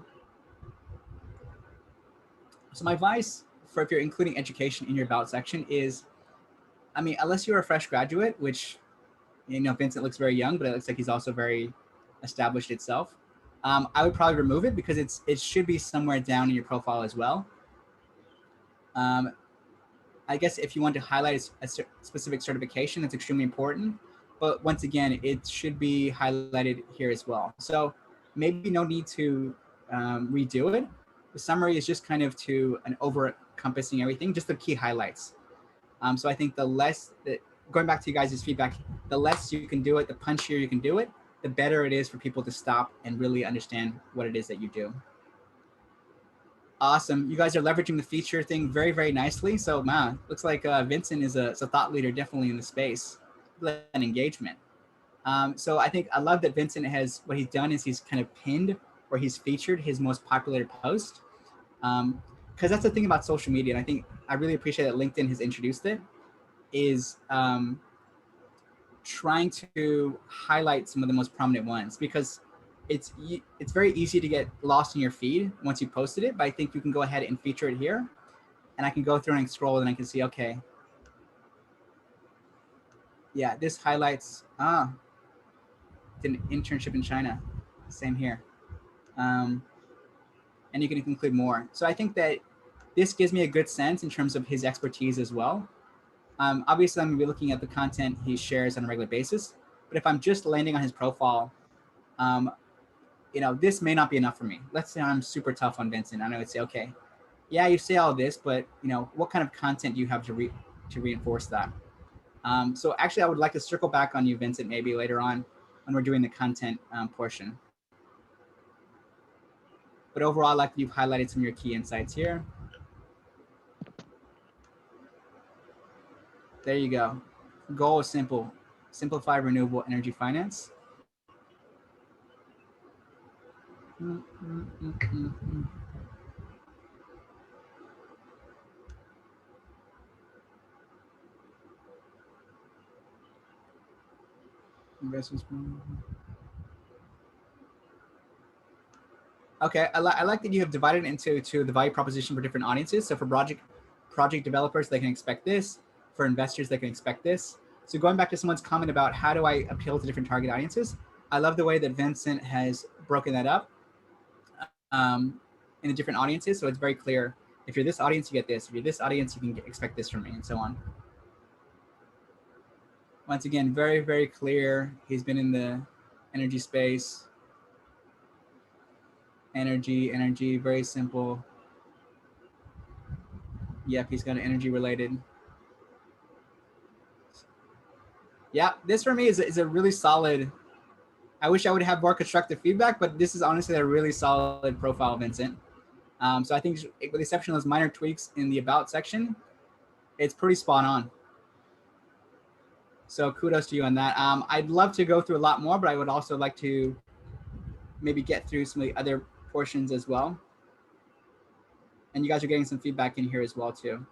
So my advice for if you're including education in your about section is, I mean, unless you're a fresh graduate, which, Vincent looks very young, but it looks like he's also very established itself. I would probably remove it because it should be somewhere down in your profile as well. I guess if you want to highlight a specific certification, that's extremely important. But once again, it should be highlighted here as well. So maybe no need to redo it. The summary is just kind of to an over-encompassing everything, just the key highlights. So I think the less that, going back to you guys' feedback, the less you can do it, the punchier you can do it, the better it is for people to stop and really understand what it is that you do. Awesome. You guys are leveraging the feature thing very, very nicely. So, man, looks like Vincent is a thought leader definitely in the space. And engagement. So I think I love that Vincent has, what he's done is he's kind of pinned or he's featured his most popular post. Because that's the thing about social media. And I think I really appreciate that LinkedIn has introduced it, is trying to highlight some of the most prominent ones, because it's very easy to get lost in your feed once you posted it, but I think you can go ahead and feature it here, and I can go through and scroll and I can see, okay, yeah, this highlights an internship in China, same here, and you can include more. So I think that this gives me a good sense in terms of his expertise as well. Obviously, I'm going to be looking at the content he shares on a regular basis, but if I'm just landing on his profile, this may not be enough for me. Let's say I'm super tough on Vincent, and I would say, okay, yeah, you say all this, but what kind of content do you have to reinforce that? So actually, I would like to circle back on you, Vincent, maybe later on when we're doing the content portion. But overall, I like that you've highlighted some of your key insights here. There you go. Goal is simple. Simplify renewable energy finance. Okay, I like that you have divided into the value proposition for different audiences. So for project developers, they can expect this. For investors, they can expect this. So going back to someone's comment about how do I appeal to different target audiences, I love the way that Vincent has broken that up in the different audiences. So it's very clear. If you're this audience, you get this. If you're this audience, you can expect this from me, and so on. Once again, very, very clear. He's been in the energy space. Energy, very simple. Yep, he's got an energy related. Yeah, this for me is a really solid. I wish I would have more constructive feedback, but this is honestly a really solid profile, Vincent. So I think with the exception of those minor tweaks in the about section, it's pretty spot on. So kudos to you on that. I'd love to go through a lot more, but I would also like to maybe get through some of the other portions as well. And you guys are getting some feedback in here as well too.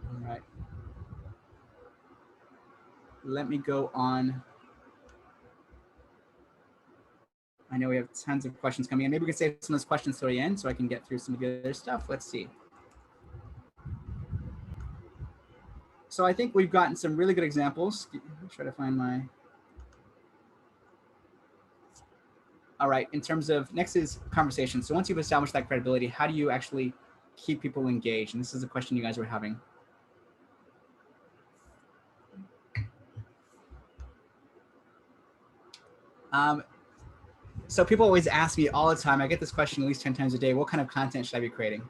All right. Let me go on. I know we have tons of questions coming in. Maybe we can save some of those questions till the end so I can get through some of the other stuff. Let's see. So I think we've gotten some really good examples. Try to find my. All right, in terms of next is conversation. So once you've established that credibility, how do you actually keep people engaged? And this is a question you guys were having. So people always ask me all the time, I get this question at least 10 times a day, what kind of content should I be creating?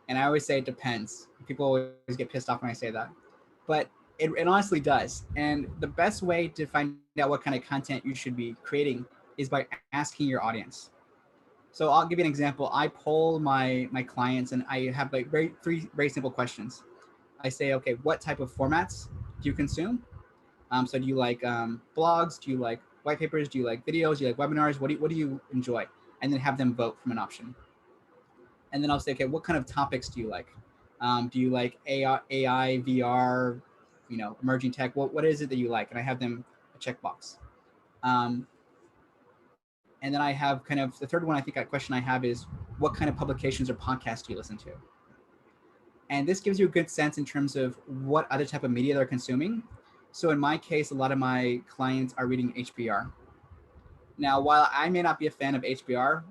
And I always say it depends. People always get pissed off when I say that. But it honestly does. And the best way to find out what kind of content you should be creating is by asking your audience. So I'll give you an example. I poll my clients and I have like three very simple questions. I say, okay, what type of formats do you consume? So do you like blogs? Do you like white papers? Do you like videos? Do you like webinars? What do you enjoy? And then have them vote from an option. And then I'll say, okay, what kind of topics do you like? Do you like AI, VR, emerging tech? What is it that you like? And I have them a checkbox. And then I have kind of the third one. I think that question I have is, what kind of publications or podcasts do you listen to? And this gives you a good sense in terms of what other type of media they're consuming. So in my case, a lot of my clients are reading HBR. Now, while I may not be a fan of HBR,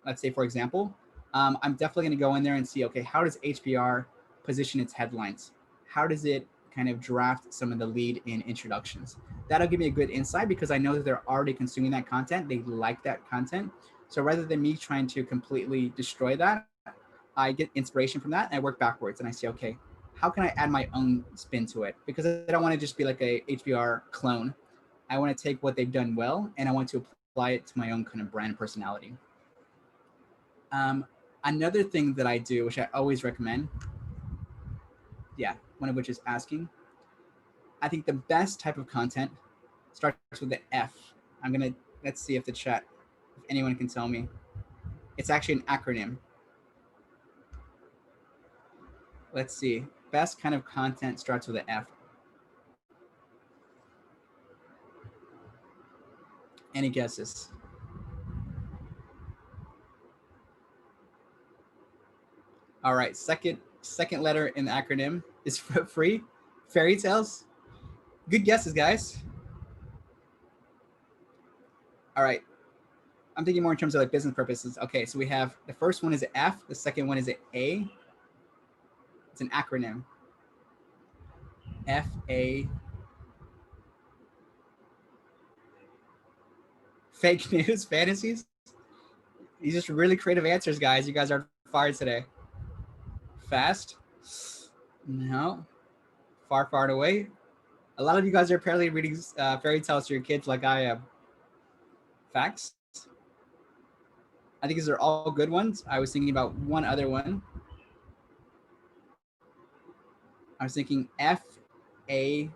let's say, for example, I'm definitely going to go in there and see, okay, how does HBR position its headlines? How does it kind of draft some of the lead in introductions? That'll give me a good insight because I know that they're already consuming that content. They like that content. So rather than me trying to completely destroy that, I get inspiration from that and I work backwards and I say, okay, how can I add my own spin to it? Because I don't want to just be like a HBR clone. I want to take what they've done well and I want to apply it to my own kind of brand personality. Another thing that I do, which I always recommend, one of which is asking. I think the best type of content starts with the F. Let's see if the chat, if anyone can tell me. It's actually an acronym. Let's see. Best kind of content starts with an F. Any guesses? All right, second letter in the acronym is free. Fairy tales. Good guesses, guys. All right. I'm thinking more in terms of like business purposes. Okay, so we have the first one is an F, the second one is an A. It's an acronym. FA. Fake news fantasies. These are just really creative answers, guys. You guys are fired today. Fast. No. Far, far away. A lot of you guys are apparently reading fairy tales to your kids like I am. Faqs. I think these are all good ones. I was thinking about one other one. I was thinking FAQs.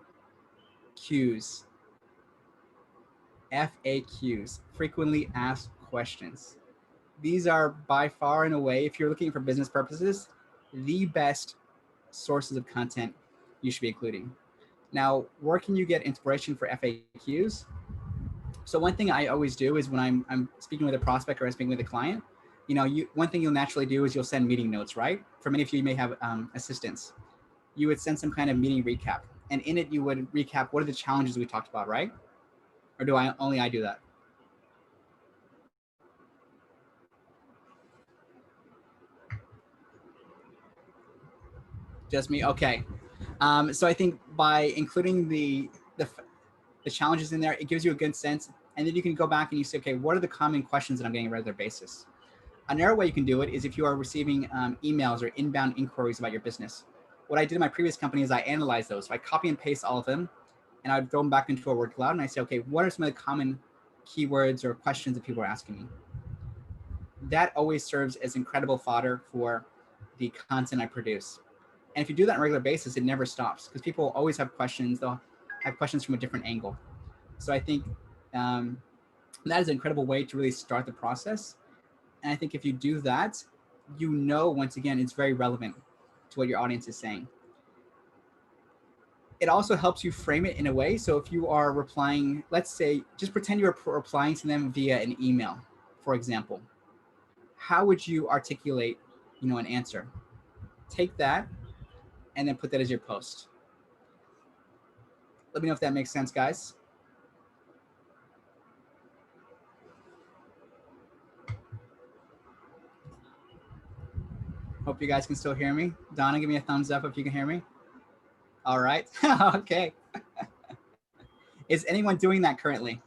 FAQs, frequently asked questions. These are by far and away, if you're looking for business purposes, the best sources of content you should be including. Now, where can you get inspiration for FAQs? So one thing I always do is when I'm speaking with a prospect or I'm speaking with a client, one thing you'll naturally do is you'll send meeting notes, right? For many of you may have assistants. You would send some kind of meeting recap, and in it you would recap what are the challenges we talked about, right? Or do only I do that? Just me? Okay. So I think by including the challenges in there, it gives you a good sense. And then you can go back and you say, okay, what are the common questions that I'm getting on a regular basis? Another way you can do it is if you are receiving emails or inbound inquiries about your business. What I did in my previous company is I analyzed those. So I copy and paste all of them, and I would throw them back into a word cloud. And I say, okay, what are some of the common keywords or questions that people are asking me? That always serves as incredible fodder for the content I produce. And if you do that on a regular basis, it never stops because people always have questions. They'll have questions from a different angle. So I think that is an incredible way to really start the process. And I think if you do that, once again, it's very relevant to what your audience is saying. It also helps you frame it in a way. So if you are replying, let's say, just pretend you're replying to them via an email, for example. How would you articulate, an answer? Take that and then put that as your post. Let me know if that makes sense, guys. Hope you guys can still hear me. Donna, give me a thumbs up if you can hear me. All right. Okay. Is anyone doing that currently?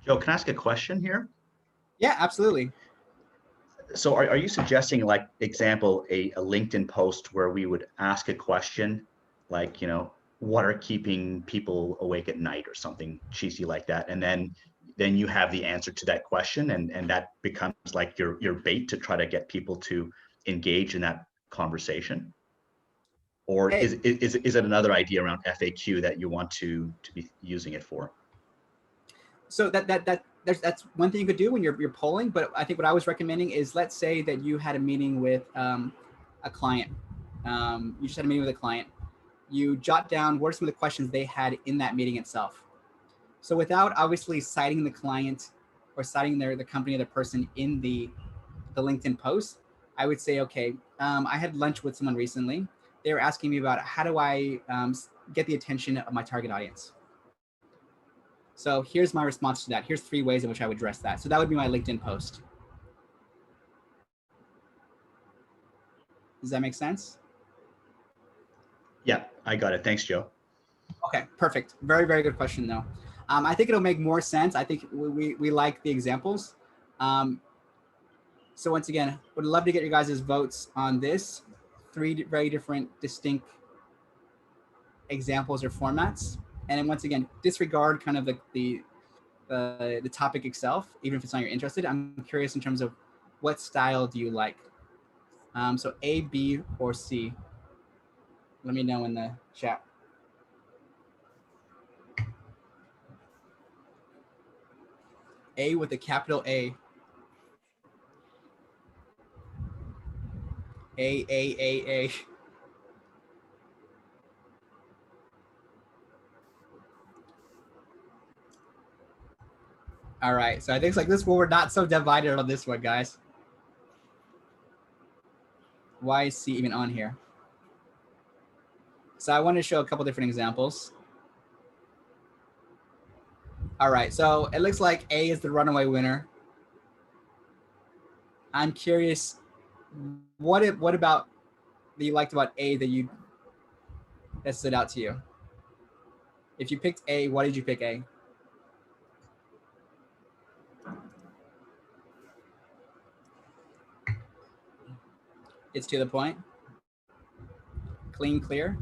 Joe, can I ask a question here? Yeah, absolutely. So are you suggesting, like, example, a LinkedIn post where we would ask a question like, what are keeping people awake at night or something cheesy like that? And then you have the answer to that question, and that becomes like your bait to try to get people to engage in that conversation? Or is it another idea around FAQ that you want to be using it for? So that's one thing you could do when you're polling, but I think what I was recommending is, let's say that you had a meeting with a client. You just had a meeting with a client. You jot down what are some of the questions they had in that meeting itself. So without obviously citing the client or citing the company or the person in the LinkedIn post, I would say, okay, I had lunch with someone recently. They were asking me about how do I get the attention of my target audience. So here's my response to that. Here's 3 ways in which I would address that. So that would be my LinkedIn post. Does that make sense? Yeah, I got it. Thanks, Joe. Okay, perfect. Very, very good question, though. I think it'll make more sense. I think we like the examples. So once again, would love to get your guys' votes on this. 3 very different, distinct examples or formats. And then once again, disregard kind of the topic itself, even if it's not you're interested. I'm curious in terms of what style do you like? So A, B, or C? Let me know in the chat. A with a capital A. A. All right, so I think it's like this one, we're not so divided on this one, guys. Why is C even on here? So I want to show a couple different examples. All right, so it looks like A is the runaway winner. I'm curious, what about that you liked about A that stood out to you? If you picked A, why did you pick A? It's to the point. Clean, clear.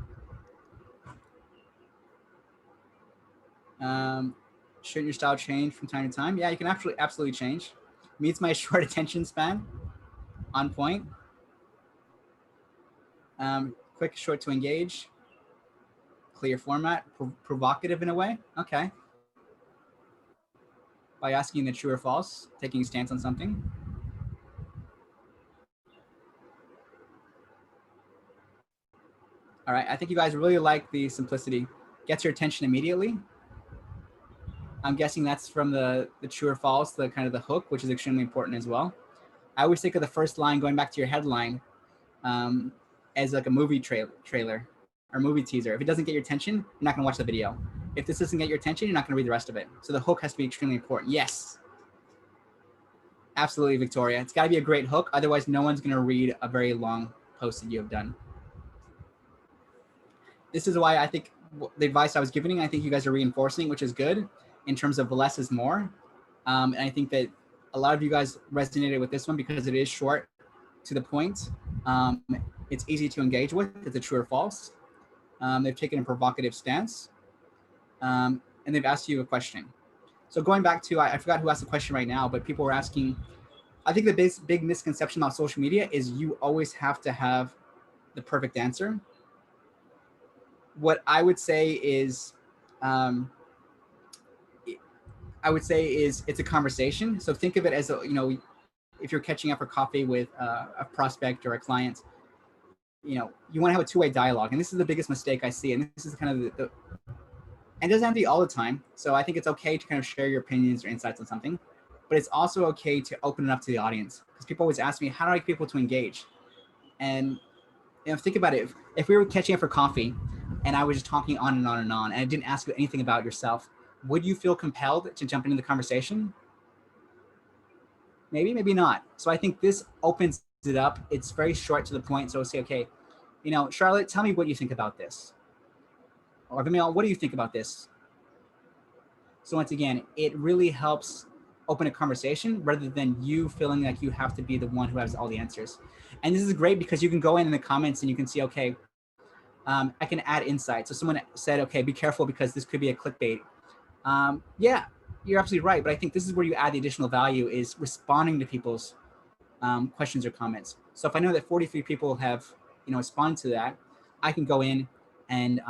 Shouldn't your style change from time to time? Yeah, you can absolutely change. Meets my short attention span. On point. Quick, short to engage. clear format, provocative in a way. Okay. By asking the true or false, taking a stance on something. All right, I think you guys really like the simplicity. Gets your attention immediately. I'm guessing that's from the true or false, the kind of the hook, which is extremely important as well. I always think of the first line, going back to your headline, as like a movie trailer or movie teaser. If it doesn't get your attention, you're not gonna watch the video. If this doesn't get your attention, you're not gonna read the rest of it. So the hook has to be extremely important. Yes. Absolutely, Victoria. It's gotta be a great hook. Otherwise, no one's gonna read a very long post that you have done. This is why I think the advice I was giving, I think you guys are reinforcing, which is good in terms of less is more. And I think that a lot of you guys resonated with this one because it is short, to the point. It's easy to engage with. It's a true or false. They've taken a provocative stance, and they've asked you a question. So going back to, I forgot who asked the question right now, but people were asking, I think the big misconception about social media is you always have to have the perfect answer. What I would say is, it's a conversation. So think of it as, if you're catching up for coffee with a prospect or a client, you want to have a two-way dialogue. And this is the biggest mistake I see. And this is kind of and it doesn't have to be all the time. So I think it's okay to kind of share your opinions or insights on something, but it's also okay to open it up to the audience, because people always ask me, how do I get people to engage? And think about it. If we were catching up for coffee and I was just talking on and on and on, and I didn't ask you anything about yourself, would you feel compelled to jump into the conversation? Maybe, maybe not. So I think this opens it up. It's very short to the point. So say, okay, Charlotte, tell me what you think about this. Or Vimeo, what do you think about this? So once again, it really helps open a conversation rather than you feeling like you have to be the one who has all the answers. And this is great because you can go in the comments and you can see, okay, I can add insight. So someone said, okay, be careful because this could be a clickbait. Yeah, you're absolutely right. But I think this is where you add the additional value, is responding to people's questions or comments. So if I know that 43 people have, responded to that, I can go in and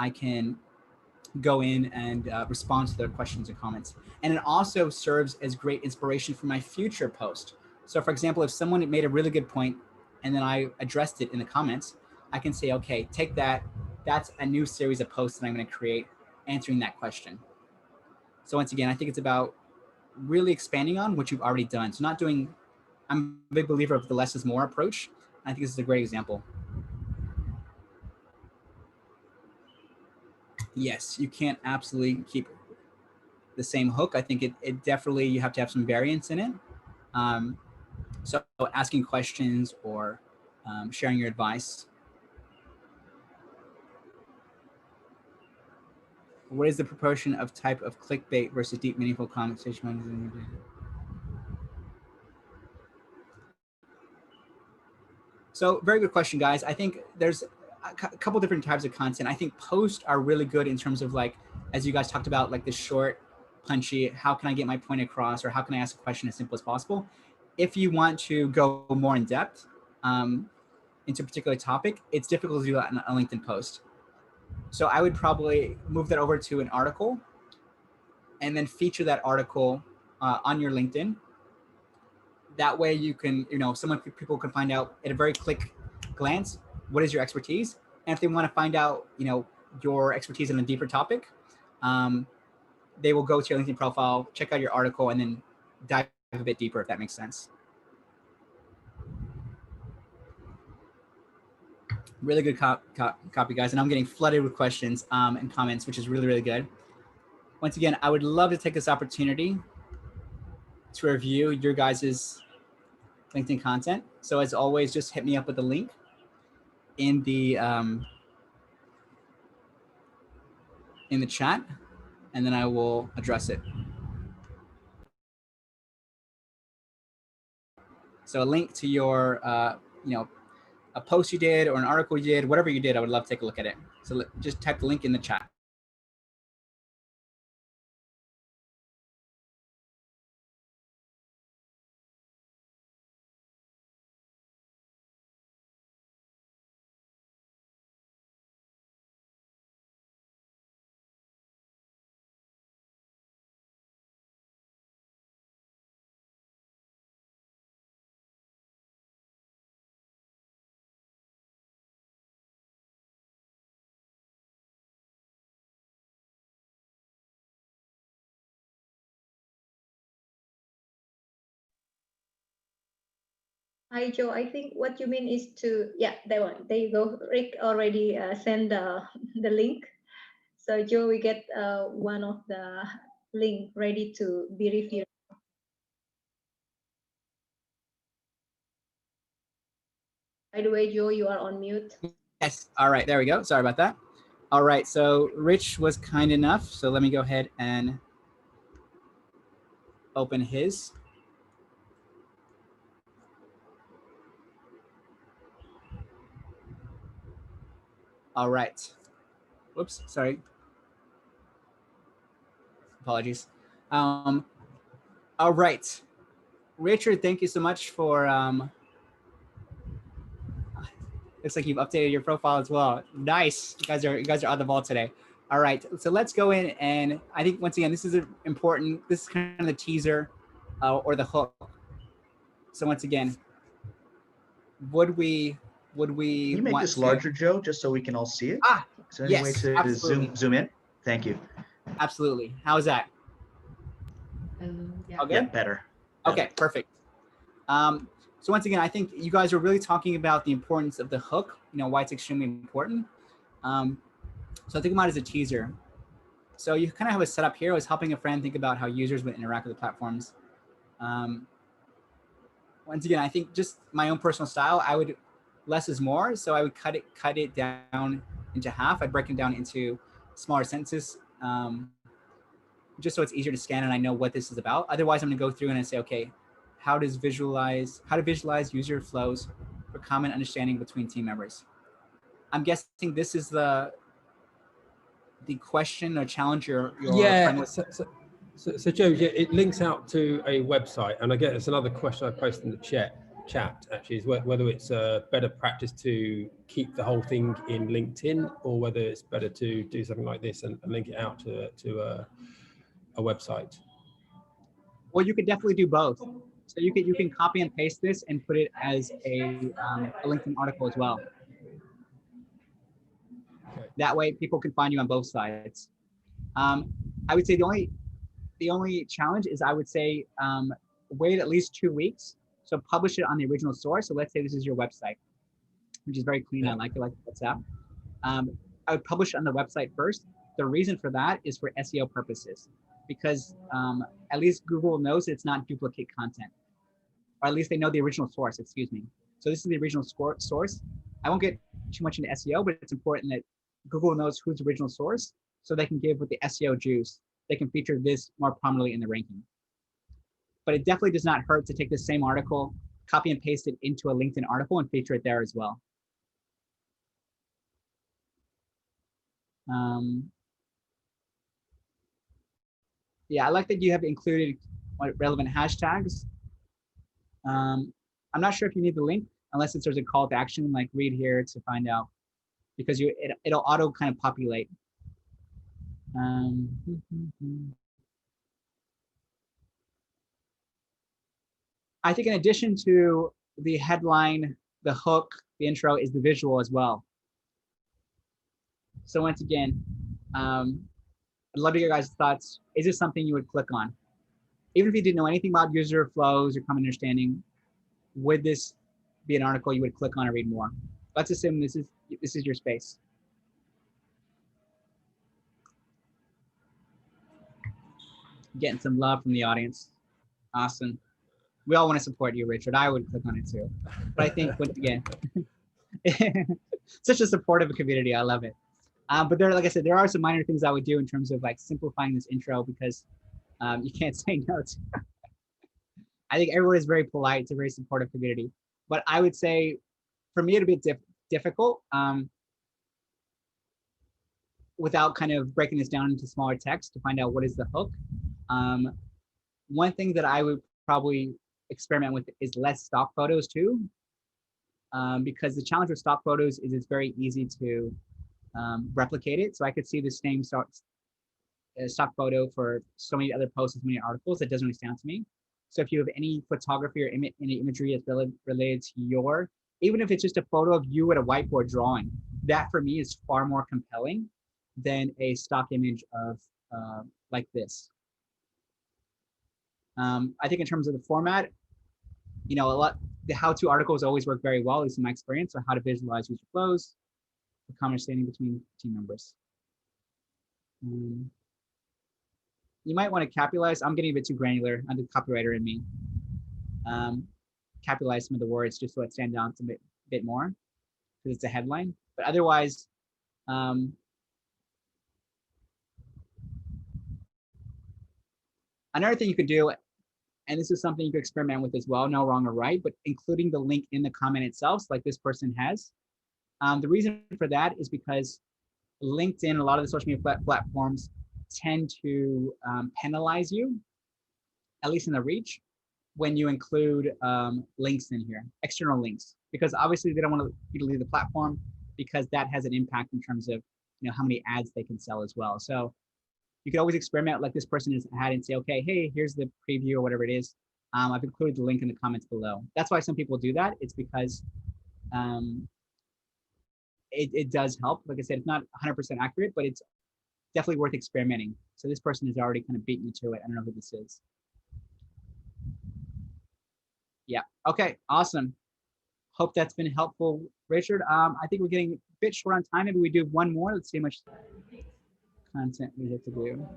respond to their questions and comments. And it also serves as great inspiration for my future post. So for example, if someone made a really good point and then I addressed it in the comments, I can say, okay, take that. That's a new series of posts that I'm going to create answering that question. So once again, I think it's about really expanding on what you've already done. So I'm a big believer of the less is more approach. I think this is a great example. Yes, you can't absolutely keep the same hook. I think it definitely, you have to have some variance in it. So asking questions or sharing your advice. What is the proportion of type of clickbait versus deep, meaningful conversation? So very good question, guys. I think there's a couple different types of content. I think posts are really good in terms of, like, as you guys talked about, like the short, punchy, how can I get my point across, or how can I ask a question as simple as possible? If you want to go more in depth into a particular topic, it's difficult to do that on a LinkedIn post. So I would probably move that over to an article and then feature that article on your LinkedIn. That way you can, people can find out at a very quick glance, what is your expertise? And if they want to find out, your expertise in a deeper topic, they will go to your LinkedIn profile, check out your article, and then dive a bit deeper, if that makes sense. Really good copy, guys. And I'm getting flooded with questions and comments, which is really, really good. Once again, I would love to take this opportunity to review your guys's LinkedIn content. So as always, just hit me up with the link in the chat, and then I will address it. So a link to your, a post you did or an article you did, whatever you did, I would love to take a look at it. So just type the link in the chat. Hi, Joe. I think what you mean is to, yeah, that one. There you go. Rick already sent the link. So Joe, we get one of the link ready to be reviewed. By the way, Joe, you are on mute. Yes. All right. There we go. Sorry about that. All right. So Rich was kind enough. So let me go ahead and open his. All right. Whoops. Sorry. Apologies. All right. Richard, thank you so much for looks like you've updated your profile as well. Nice. You guys are on the ball today. All right. So let's go in, and I think once again this is important. This is kind of the teaser or the hook. So once again, would we Can you make this larger, Joe, just so we can all see it? Ah, is there any way to absolutely. zoom in? Thank you. Absolutely. How's that? Yeah. Okay. Yeah, better. Okay, perfect. So once again, I think you guys are really talking about the importance of the hook, why it's extremely important. So think about it as a teaser. So you kind of have a setup here. I was helping a friend think about how users would interact with the platforms. Once again, I think just my own personal style, I would less is more. So I would cut it down into half. I'd break it down into smaller sentences, just so it's easier to scan and I know what this is about. Otherwise, I'm gonna go through and I say, okay, how to visualize user flows for common understanding between team members. I'm guessing this is the question or challenge your friend was. So Joe, yeah, it links out to a website, and I guess it's another question I posted in the chat actually, is whether it's a better practice to keep the whole thing in LinkedIn, or whether it's better to do something like this and link it out to a website. Well, you could definitely do both. So you can copy and paste this and put it as a LinkedIn article as well. Okay. That way people can find you on both sides. I would say the only challenge is I would say wait at least 2 weeks. So publish it on the original source. So let's say this is your website, which is very clean. Yeah. I like it, like WhatsApp. I would publish it on the website first. The reason for that is for SEO purposes, because at least Google knows it's not duplicate content, or at least they know the original source, excuse me. So this is the original source. I won't get too much into SEO, but it's important that Google knows who's the original source so they can give with the SEO juice. They can feature this more prominently in the ranking. But it definitely does not hurt to take the same article, copy and paste it into a LinkedIn article and feature it there as well. Yeah, I like that you have included relevant hashtags. I'm not sure if you need the link unless there's a call to action, like read here to find out, because it'll auto kind of populate. I think in addition to the headline, the hook, the intro is the visual as well. So once again, I'd love to hear your guys' thoughts. Is this something you would click on? Even if you didn't know anything about user flows or common understanding, would this be an article you would click on or read more? Let's assume this is your space. Getting some love from the audience. Awesome. We all want to support you, Richard. I would click on it too. But I think, once again, such a supportive community. I love it. But there, like I said, there are some minor things I would do in terms of like simplifying this intro, because you can't say no to. I think everyone is very polite. It's a very supportive community. But I would say, for me, it'd be difficult without kind of breaking this down into smaller text to find out what is the hook. One thing that I would probably experiment with is less stock photos too, because the challenge with stock photos is it's very easy to replicate it. So I could see the same stock photo for so many other posts, so many articles, that doesn't really stand to me. So if you have any photography or any imagery that's related to even if it's just a photo of you at a whiteboard drawing, that for me is far more compelling than a stock image of like this. I think in terms of the format, the how-to articles always work very well, at least in my experience, or how to visualize user flows, the conversation between team members. You might want to capitalize. I'm getting a bit too granular on the copywriter in me. Capitalize some of the words just so it stands out a bit more because it's a headline. But otherwise, another thing you could do, and this is something you could experiment with as well, no wrong or right, but including the link in the comment itself, like this person has. The reason for that is because LinkedIn, a lot of the social media platforms tend to penalize you, at least in the reach, when you include links in here, external links, because obviously they don't want you to leave the platform because that has an impact in terms of how many ads they can sell as well. So you could always experiment like this person has had and say, okay, hey, here's the preview or whatever it is. I've included the link in the comments below. That's why some people do that. It's because it does help. Like I said, it's not 100% accurate, but it's definitely worth experimenting. So this person has already kind of beaten you to it. I don't know who this is. Yeah, okay, awesome. Hope that's been helpful, Richard. I think we're getting a bit short on time. Maybe we do one more. Let's see how much content we have to do.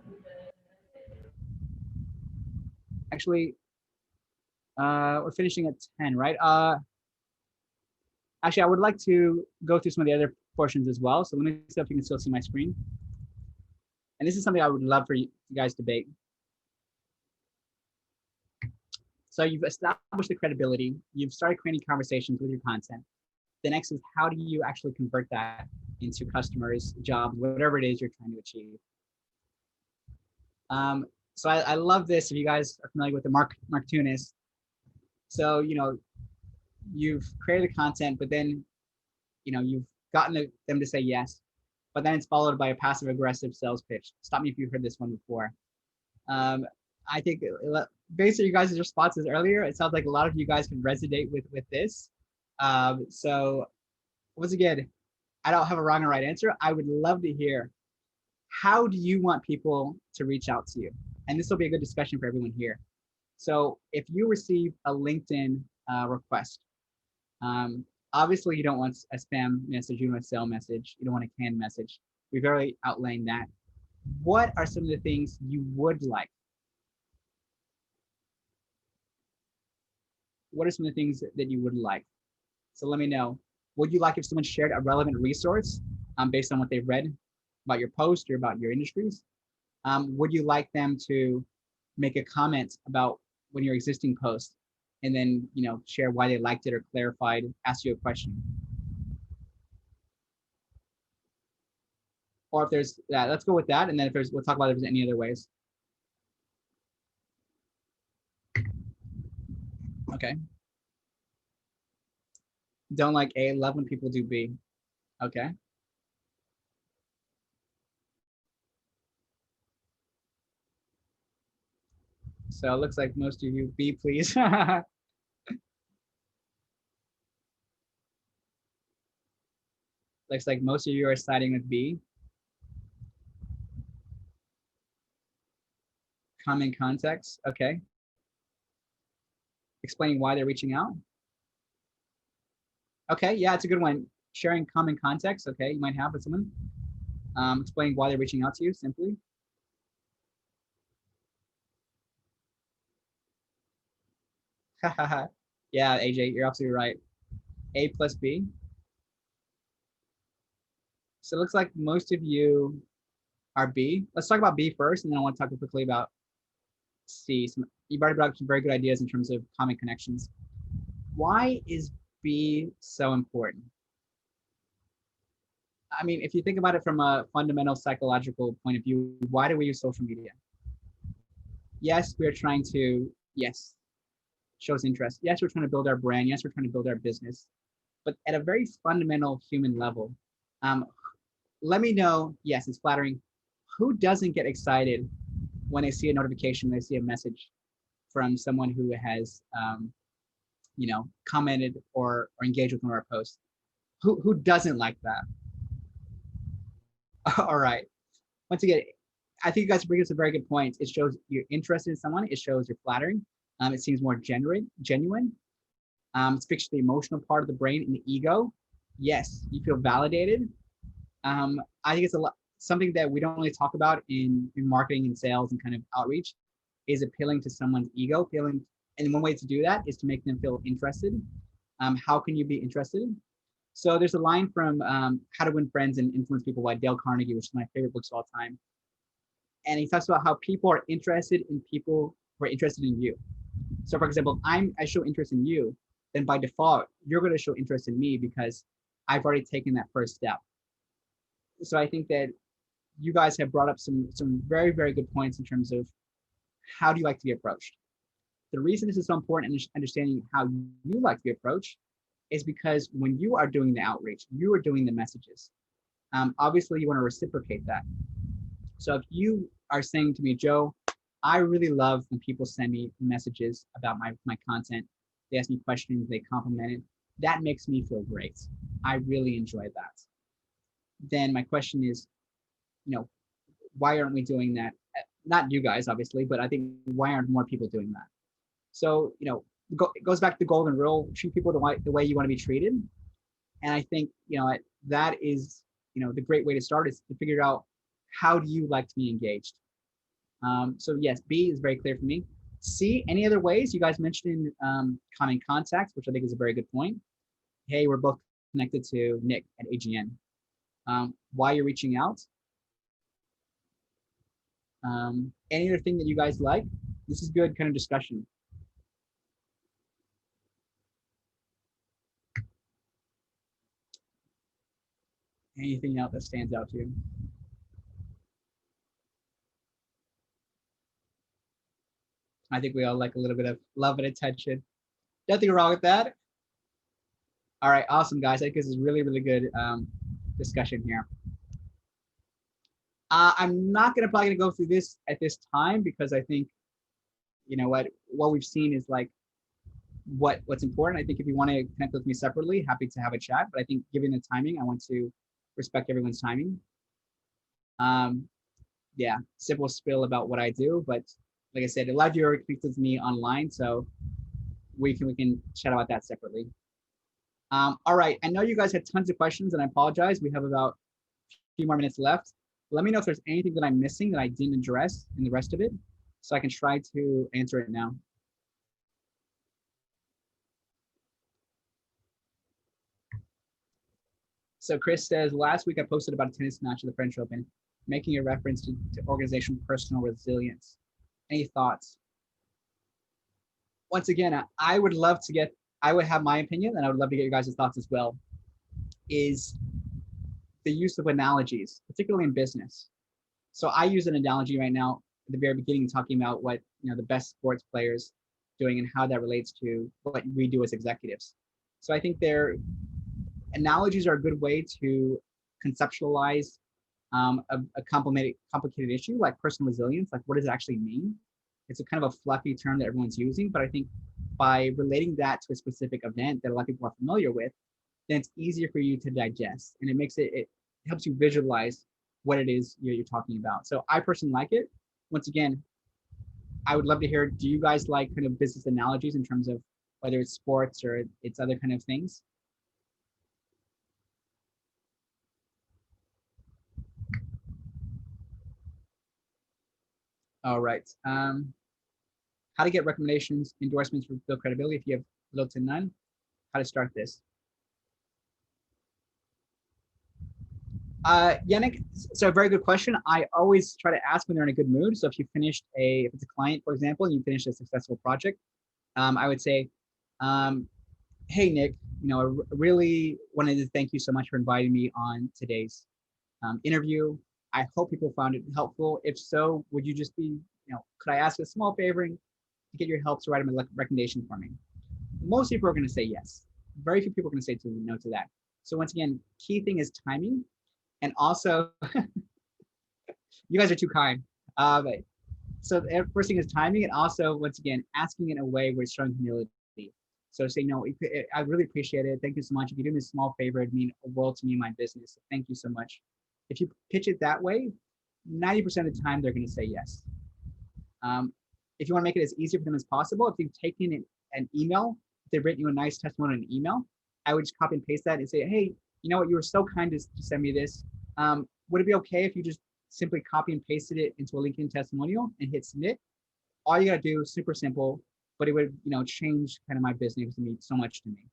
Actually, we're finishing at 10, right? Actually, I would like to go through some of the other portions as well. So let me see if you can still see my screen. And this is something I would love for you guys to debate. So you've established the credibility. You've started creating conversations with your content. The next is, how do you actually convert that into customers, jobs, whatever it is you're trying to achieve? So I love this. If you guys are familiar with the Mark Tunis. So, you've created content, but then, you've gotten them to say yes, but then it's followed by a passive aggressive sales pitch. Stop me if you've heard this one before. I think based on you guys' responses earlier, it sounds like a lot of you guys can resonate with this. So once again, I don't have a wrong or right answer. I would love to hear, how do you want people to reach out to you? And this will be a good discussion for everyone here. So if you receive a LinkedIn request, obviously you don't want a spam message, you want a sale message, you don't want a canned message. We've already outlined that. What are some of the things you would like? What are some of the things that you would like? So let me know. Would you like if someone shared a relevant resource based on what they've read about your post or about your industries? Would you like them to make a comment about one of your existing posts and then share why they liked it or clarified, ask you a question? Or if there's that, let's go with that, and then we'll talk about if there's any other ways. Okay. Don't like A, love when people do B. Okay. So it looks like most of you B, please. Looks like most of you are siding with B. Common context, okay. Explaining why they're reaching out. Okay, yeah, it's a good one. Sharing common context, okay, you might have with someone. Explaining why they're reaching out to you, simply. Yeah, AJ, you're absolutely right. A plus B. So it looks like most of you are B. Let's talk about B first, and then I want to talk quickly about C. You've already brought up some very good ideas in terms of common connections. Why is B so important? I mean, if you think about it from a fundamental psychological point of view, why do we use social media? Yes, we're trying to, shows interest. Yes, we're trying to build our brand. Yes, we're trying to build our business. But at a very fundamental human level, let me know, yes, it's flattering. Who doesn't get excited when they see a notification, they see a message from someone who has, commented or engaged with one of our posts? Who doesn't like that? All right. Once again, I think you guys bring us a very good point. It shows you're interested in someone. It shows you're flattering. It seems more genuine. Especially the emotional part of the brain and the ego. Yes, you feel validated. I think it's something that we don't really talk about in marketing and sales and kind of outreach, is appealing to someone's ego. And one way to do that is to make them feel interested. How can you be interested? So there's a line from How to Win Friends and Influence People by Dale Carnegie, which is my favorite books of all time. And he talks about how people are interested in people who are interested in you. So for example, if I show interest in you, then by default, you're going to show interest in me because I've already taken that first step. So I think that you guys have brought up some very, very good points in terms of how do you like to be approached. The reason this is so important in understanding how you like to be approached is because when you are doing the outreach, you are doing the messages. Obviously, you want to reciprocate that. So if you are saying to me, Joe, I really love when people send me messages about my content. They ask me questions, they compliment it. That makes me feel great. I really enjoy that. Then my question is, why aren't we doing that? Not you guys, obviously, but I think why aren't more people doing that? So, it goes back to the golden rule: treat people the way you want to be treated. And I think, that is, the great way to start is to figure out, how do you like to be engaged? So yes, B is very clear for me. C, any other ways? You guys mentioned common contacts, which I think is a very good point. Hey, we're both connected to Nick at AGN. Why you're reaching out? Any other thing that you guys like? This is good kind of discussion. Anything else that stands out to you? I think we all like a little bit of love and attention. Nothing wrong with that. All right, awesome, guys. I think this is really, really good discussion here. I'm not probably gonna go through this at this time because I think, what we've seen is like what's important. I think if you want to connect with me separately, happy to have a chat. But I think given the timing, I want to respect everyone's timing. Yeah, simple spill about what I do, but like I said, a lot of you are connected with me online, so we can chat about that separately. All right, I know you guys had tons of questions, and I apologize. We have about a few more minutes left. Let me know if there's anything that I'm missing that I didn't address in the rest of it, so I can try to answer it now. So Chris says, last week I posted about a tennis match at the French Open, making a reference to organizational personal resilience. Any thoughts? Once again, I would have my opinion, and I would love to get your guys' thoughts as well, is the use of analogies, particularly in business. So I use an analogy right now at the very beginning, talking about what the best sports players doing and how that relates to what we do as executives. So I think analogies are a good way to conceptualize a complicated issue like personal resilience. Like, what does it actually mean? It's a kind of a fluffy term that everyone's using, but I think by relating that to a specific event that a lot of people are familiar with, then it's easier for you to digest, and it helps you visualize what it is you're talking about. So I personally like it. Once again, I would love to hear, do you guys like kind of business analogies in terms of whether it's sports or it's other kind of things? All right. How to get recommendations, endorsements for build credibility if you have little to none. How to start this. Yannick, so a very good question. I always try to ask when they're in a good mood. So if you finished if it's a client, for example, and you finished a successful project, I would say, hey, Nick, I really wanted to thank you so much for inviting me on today's interview. I hope people found it helpful. If so, would you just be, could I ask a small favor to get your help to write a recommendation for me? Most people are going to say yes. Very few people are going to say no to that. So once again, key thing is timing. And also, you guys are too kind. So the first thing is timing, and also, once again, asking in a way where it's showing humility. So say, no, I really appreciate it. Thank you so much. If you do me a small favor, it'd mean a world to me and my business. Thank you so much. If you pitch it that way, 90% of the time, they're going to say yes. If you want to make it as easy for them as possible, if you've taken an email they've written you a nice testimonial in an email, I would just copy and paste that and say, hey, you know what, you were so kind to send me this. Would it be okay if you just simply copy and pasted it into a LinkedIn testimonial and hit submit? All you gotta do is super simple, but it would, you know, change kind of my business to me so much to me.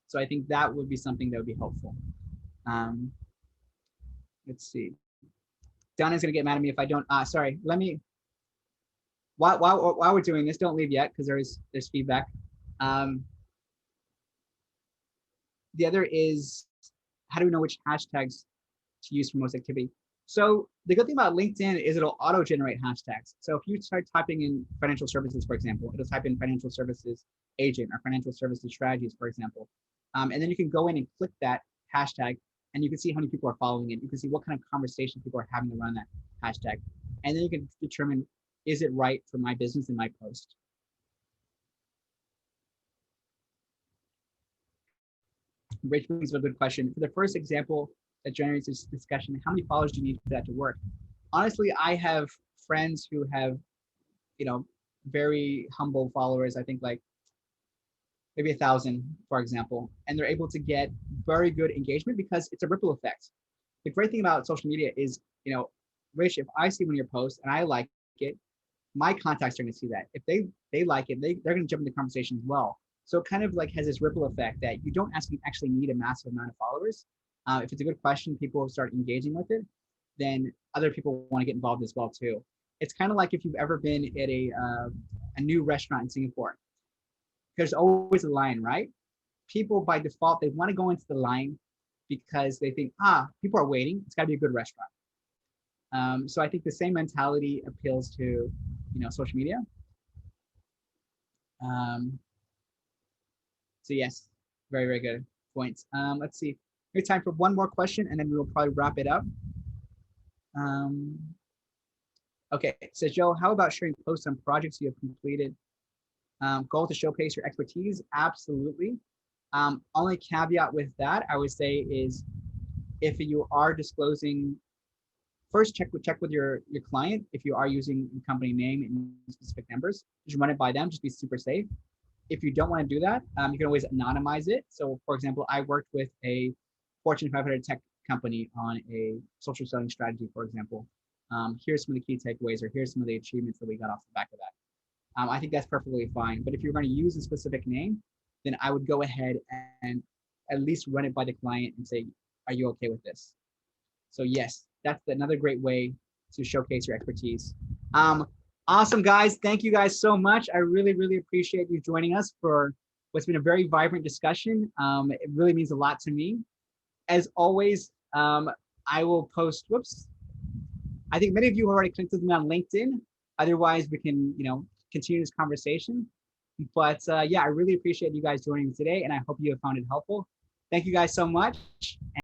So I think that would be something that would be helpful. Let's see. Donna's gonna get mad at me if I don't. Sorry. Let me. While we're doing this, don't leave yet because there's feedback. The other is, how do we know which hashtags to use for most activity? So the good thing about LinkedIn is it'll auto-generate hashtags. So if you start typing in financial services, for example, it'll type in financial services agent or financial services strategies, for example. And then you can go in and click that hashtag and you can see how many people are following it. You can see what kind of conversation people are having around that hashtag. And then you can determine, is it right for my business and my post? Rich brings up a good question. For the first example that generates this discussion, how many followers do you need for that to work? Honestly, I have friends who have, you know, very humble followers. I think like maybe 1,000, for example, and they're able to get very good engagement because it's a ripple effect. The great thing about social media is, you know, Rich, if I see one of your posts and I like it, my contacts are going to see that. If they like it, they're going to jump in the conversation as well. So it kind of like has this ripple effect that you don't actually need a massive amount of followers. If it's a good question, people will start engaging with it, then other people want to get involved as well too. It's kind of like if you've ever been at a new restaurant in Singapore. There's always a line, right? People by default, they want to go into the line because they think, people are waiting. It's got to be a good restaurant. So I think the same mentality appeals to, you know, social media. So yes, very, very good points. Let's see. We have time for one more question and then we will probably wrap it up. Okay, so Joe, how about sharing posts on projects you have completed? Goal to showcase your expertise? Absolutely. Only caveat with that, I would say, is if you are disclosing, first check with your client. If you are using the company name and specific numbers, just run it by them, just be super safe. If you don't want to do that, you can always anonymize it. So for example, I worked with a Fortune 500 tech company on a social selling strategy, for example. Here's some of the key takeaways, or here's some of the achievements that we got off the back of that. I think that's perfectly fine. But if you're going to use a specific name, then I would go ahead and at least run it by the client and say, are you okay with this? So yes, that's another great way to showcase your expertise. Awesome, guys. Thank you guys so much. I really, really appreciate you joining us for what's been a very vibrant discussion. It really means a lot to me. As always, I will post, whoops. I think many of you have already connected with me on LinkedIn. Otherwise, we can, you know, continue this conversation. But yeah, I really appreciate you guys joining me today, and I hope you have found it helpful. Thank you guys so much.